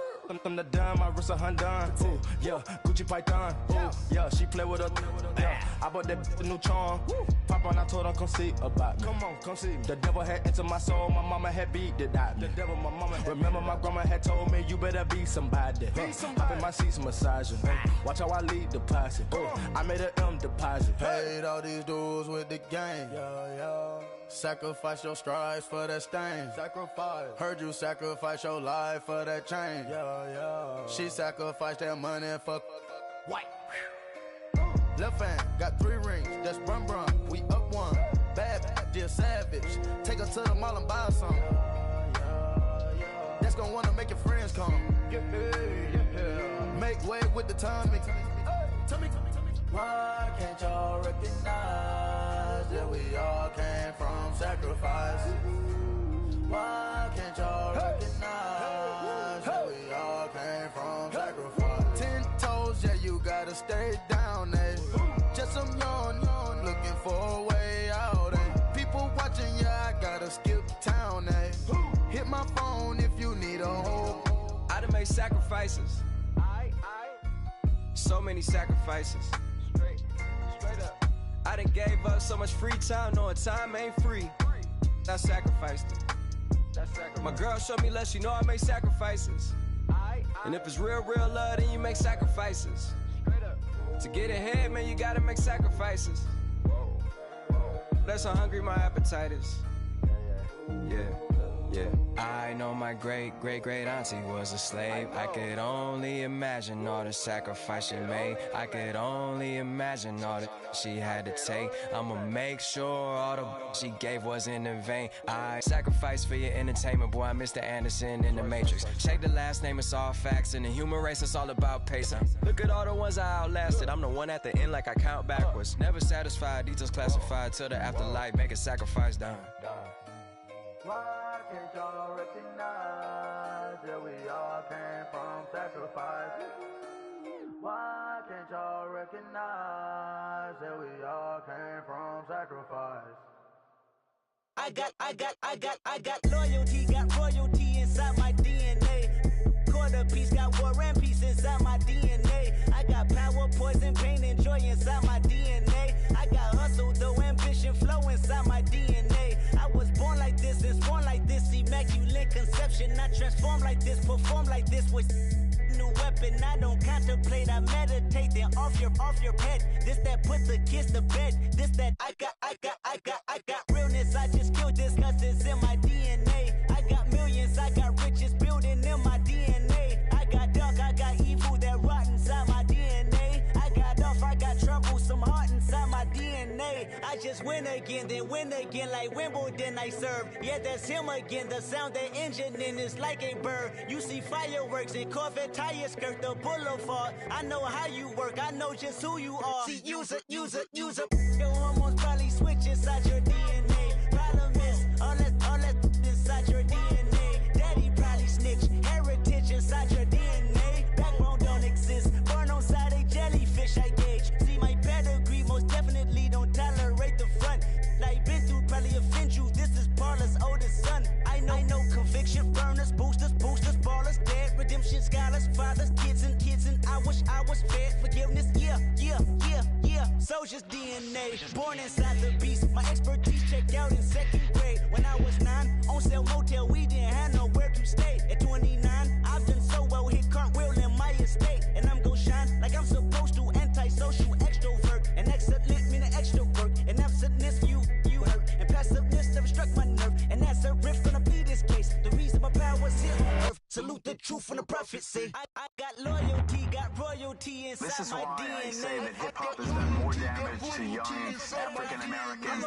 I'm the dime, my wrist a Hyundai. Ooh, yeah, Gucci Python. Ooh, yeah, she play with her. Yeah, I bought that new charm. Pop on, I told her come see about me. Come on, come see me. The devil had entered my soul, my mama had beat it out. The devil, my mama had. Remember my grandma had told me you better be somebody. Hop in my seats, massaging. Watch how I lead the posse. I made an M deposit.
Paid all these dudes with the game. Yeah. Sacrifice your strides for that stain. Sacrifice. Heard you sacrifice your life for that change. Yeah. She sacrificed that money for white. Left hand got 3 rings. That's brum. We up one. Bad, dear savage. Take her to the mall and buy some. That's gonna wanna make your friends come. Make way with the timing. Tell me. Why can't y'all recognize that we all came from sacrifice?
made sacrifices. So many sacrifices. Straight up. I done gave up so much free time, knowing time ain't free. I sacrificed it. My girl showed me love, she know I make sacrifices. And if it's real love, then you make sacrifices. To get ahead, man, you gotta make sacrifices. That's how hungry my appetite is. Yeah. I know my great auntie was a slave. I could only imagine all the sacrifice she made. I could only imagine all that she had to take. I'ma make sure all the she gave wasn't in vain. I sacrifice for your entertainment, boy. I'm Mr. Anderson in the Matrix. Check the last name, it's all facts. In the human race, it's all about pacing. Look at all the ones I outlasted. I'm the one at the end like I count backwards. Never satisfied, details classified till the afterlife. Make a sacrifice down.
Why can't y'all recognize that we all came from sacrifice? Why can't y'all recognize that we all came from sacrifice?
I got loyalty, got royalty inside my DNA. Quarter piece, got war and peace inside my DNA. I got power, poison, pain, and joy inside my DNA. I got hustle, though ambition, flow inside my DNA. I was born like this and born like this, immaculate conception. I transform like this, perform like this with new weapon. I don't contemplate, I meditate. Then off your head. This that put the kids to bed. This that I got realness. I just killed this 'cause it's in my DNA. I got millions, I got riches building in my DNA. I got dark, I got evil that rot inside my DNA. I got off, I got trouble, some heart inside my DNA. I just win again, then win again like Wimbledon I serve. Yeah, that's him again. The sound that engine in is like a bird. You see fireworks and Corvette tires skirt the boulevard. I know how you work, I know just who you are. See, use it. Your hormones probably switch inside your DNA. Problem is, all that inside your DNA. Daddy probably snitch, heritage inside your DNA. Backbone don't exist, born on side a jellyfish I gauge. See my pedigree, most definitely don't tolerate the front. Like been through, probably offend you, this is Paula's oldest son. I know conviction, burners, boosters, ballers, dead, redemption, scholars, fathers, kids and I wish I was fed. Forgiveness, yeah. Soldier's DNA, born inside the beast. My expertise checked out in 2nd grade. When I was 9, on sale motel, we didn't have nowhere to stay. At 29, I've done so well, hit cartwheel in my estate. And I'm gon' shine like I'm supposed to, antisocial extrovert. And excellent meaning extra work. And absentness, you hurt. And passiveness never struck my nerve. And that's a riff, gonna be this case. The reason my power's here on earth. Salute the truth from the prophecy. I got loyalty, got royalty inside my DNA.
This is why I say that hip-hop has done more damage to young African Americans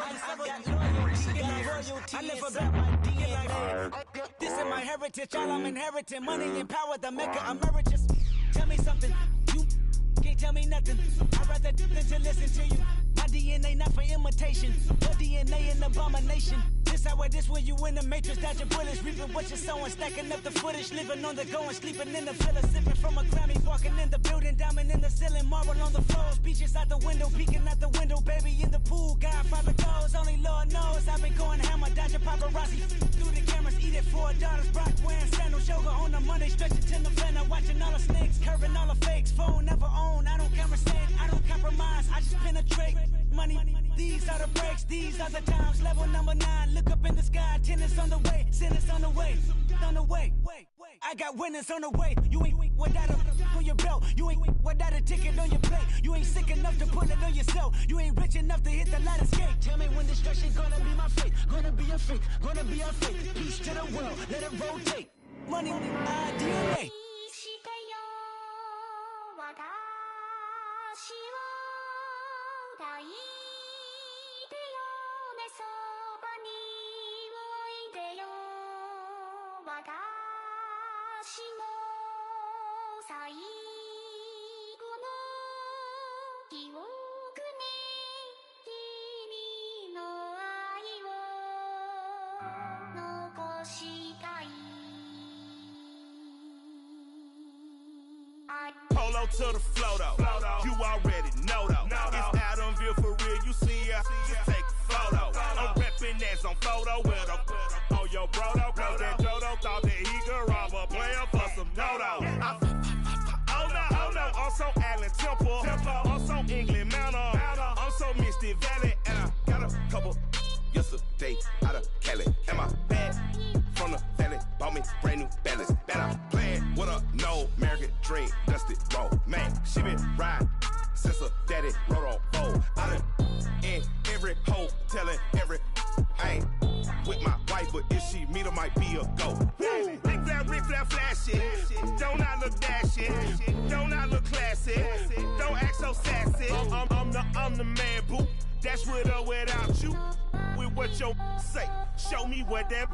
in recent years.
I live about my DNA. This is my heritage, all I'm inheriting. Money and power, the maker emeritus. Tell me something, you can't tell me nothing. I'd rather than to listen to you. My DNA not for imitation. Your DNA an abomination. This how this when you in the matrix, dodging bullets, reaping what you're sowing, stacking up the footage, living on the go and sleeping in the villa, sipping from a Grammy, walking in the building, diamond in the ceiling, marble on the floors, beaches out the window, peeking out the window, baby in the pool, Godfather goes, only Lord knows I've been going hammer, dodging paparazzi through the cameras, eating 4 daughters, Brock wearing sandals, yoga on a Monday, stretching to November, watching all the snakes, curving all the fakes, phone never own, I don't conversate, I don't compromise, I just penetrate. Money, these are the breaks, these are the times. Level number 9, look up in the sky. Tennis on the way, sinners on the way, on the way. I got winners on the way. You ain't without a on your belt. You ain't without a ticket on your plate. You ain't sick enough to pull it on yourself. You ain't rich enough to hit the ladder skate. Tell me when destruction gonna be my fate. Gonna be a fate, gonna be a fate. Peace to the world, let it rotate. Money, DNA.
Polo to the flow though. You already know though. It's Adamville for real. You see ya, just take a photo. I'm reppin' as on photo with a on your bro though. Cause that Jodo thought that he could rob a player for some no-do. meter might be a go. Rick Flair flashing. Don't I look dashing? Don't I look classy? Don't act so sassy. I'm the man, boo. That's with or without you. With what your say. Show me what that.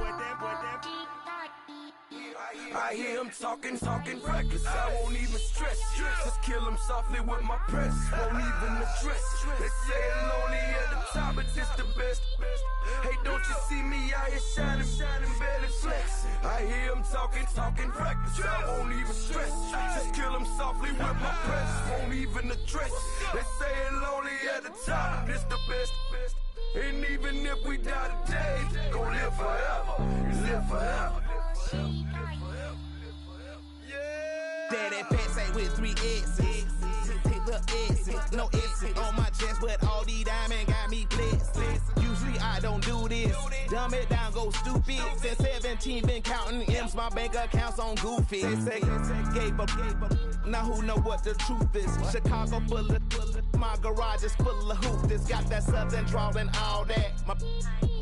I hear him talking reckless. I won't even stress. Just kill him softly with my press. Won't even address. They say it lonely at the top, but this the best. Hey, don't you see me out here shining, barely flex. I hear him talking reckless. I won't even stress. Just kill him softly with my press. Won't even address. They say it lonely at the top, but this the best. And even if we die today, gon' live forever. Live forever.
Daddy fat say with 3 X's. Hit the X's, no X's on my chest, but all these diamonds got me blessed. Usually I don't do this. Dumb it down, go stupid. Since 17 been counting M's, my bank account's on goofy. They say gave up. Now who know what the truth is? Chicago full of my garage is full of hoopers. Got that southern drawl and all that. My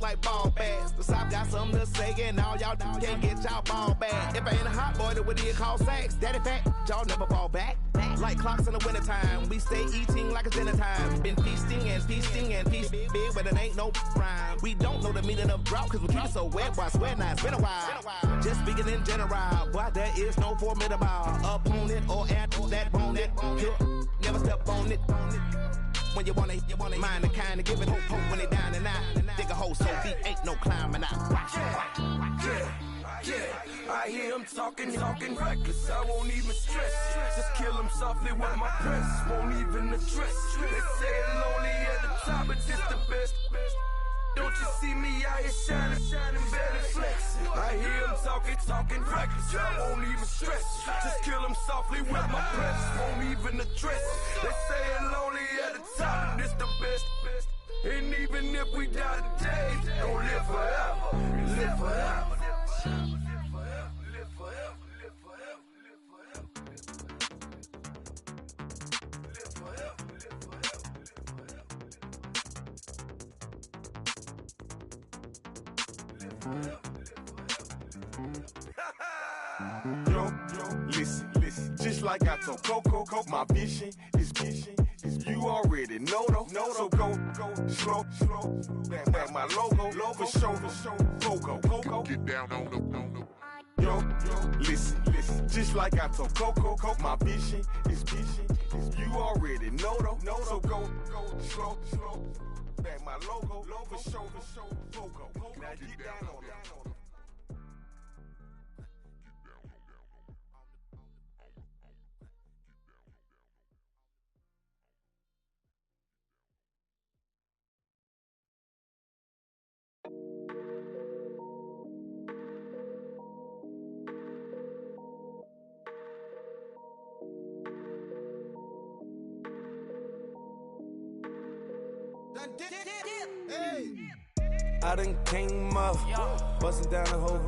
like ball bags. The South got something to say, and all y'all can't get y'all ball back. If I ain't a hot boy, then what do you call sex? Daddy fat, y'all never fall back. Like clocks in the wintertime, we stay eating like it's dinner time. Been feasting and feasting big, but it ain't no rhyme. We don't know the meaning of drought, cause we keep it so wet, boy, I swear now it's been a while. Just speaking in general, boy, there is no formidable opponent or anti that bone it. Never step on it. When you want it, mind the kind of give it hope when it down and out. Dig a hole so deep, ain't no climbing out.
Yeah, I hear him talking reckless. I won't even stress. Just kill him softly with my press. Won't even address. They say it lonely at the top, but this the best. Don't you see me out here shining, barely flex. I hear him talking reckless. I won't even stress. Just kill him softly with my press. Won't even address. They say it lonely at the top, but this the best. And even if we die today, don't live forever. Live forever.
Yo, listen, just like I told Coco, my vision is you already know though. So go slow, back my logo for show, Coco, get down on the. Yo, listen, just like I told Coco, my vision is you already know though. So go slow, back my logo for show, Coco, now get down on it.
I done came up, bustin' down the whole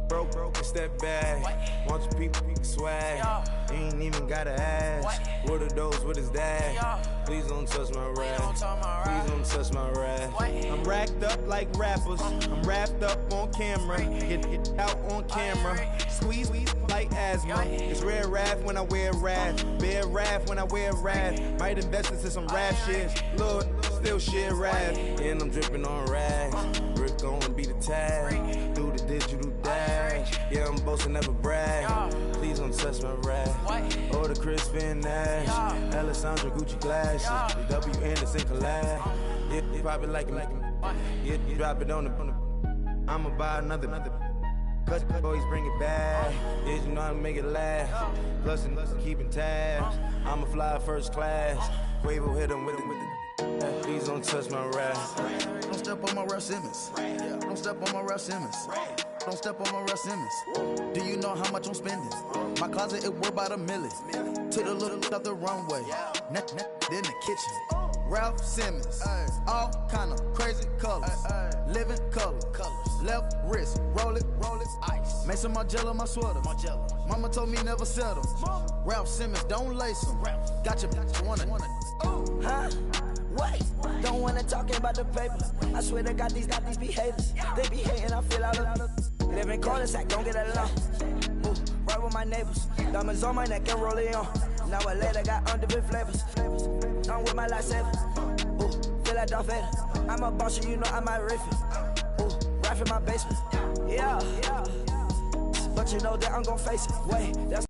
broke, it's that bad. Want your people swag, you ain't even gotta ask. What are those, what is that? Please don't touch my rap, please don't touch my rap. I'm racked up like rappers, I'm wrapped up on camera. Get out on camera, squeeze like asthma. It's rare wrath when I wear wrath, bare wrath when I wear wrath. Might invest into some rap shit, Lord, still shit rap. And I'm dripping on rags, Rick gon' be the tag. Do the digital dash, yeah, I'm boasting, never brag. Please don't touch my rap, or the Chris Finn Nash, Alessandra Gucci glasses, the W Anderson collab. Yeah, you probably like it, yeah, you drop it on the. I'ma buy another. Cut boys bring it back. Yeah, you know how to make it last. Plus and keeping tabs. I'ma fly first class. Quavo hit him with it. Please don't touch my rap.
Don't step on my Ralph Simmons. Don't step on my Ralph Simmons. Don't step on my Ralph Simmons. Do you know how much I'm spending? My closet, it worth about $1 million. To the little out the runway. Then the kitchen. Ralph Simmons. All kind of crazy colors. Living colors. Left wrist, roll it, ice. Mason Margiela, my sweater. Mama told me never settle. Ralph Simmons, don't lace him. Got your wanna. Huh?
What? Don't wanna talk about the paper. I swear to God, these be haters. They be hating, I feel out of live in cul-de-sac, don't get along. Ooh, right with my neighbors. Diamonds on my neck and roll it on. Now a later got underbit flavors. I'm with my lifesaver. Ooh, feel like Darth Vader. I'm a boss, you know I might riff it. Ooh, right in my basement. Yeah. But you know that I'm gon' face it. Wait, that's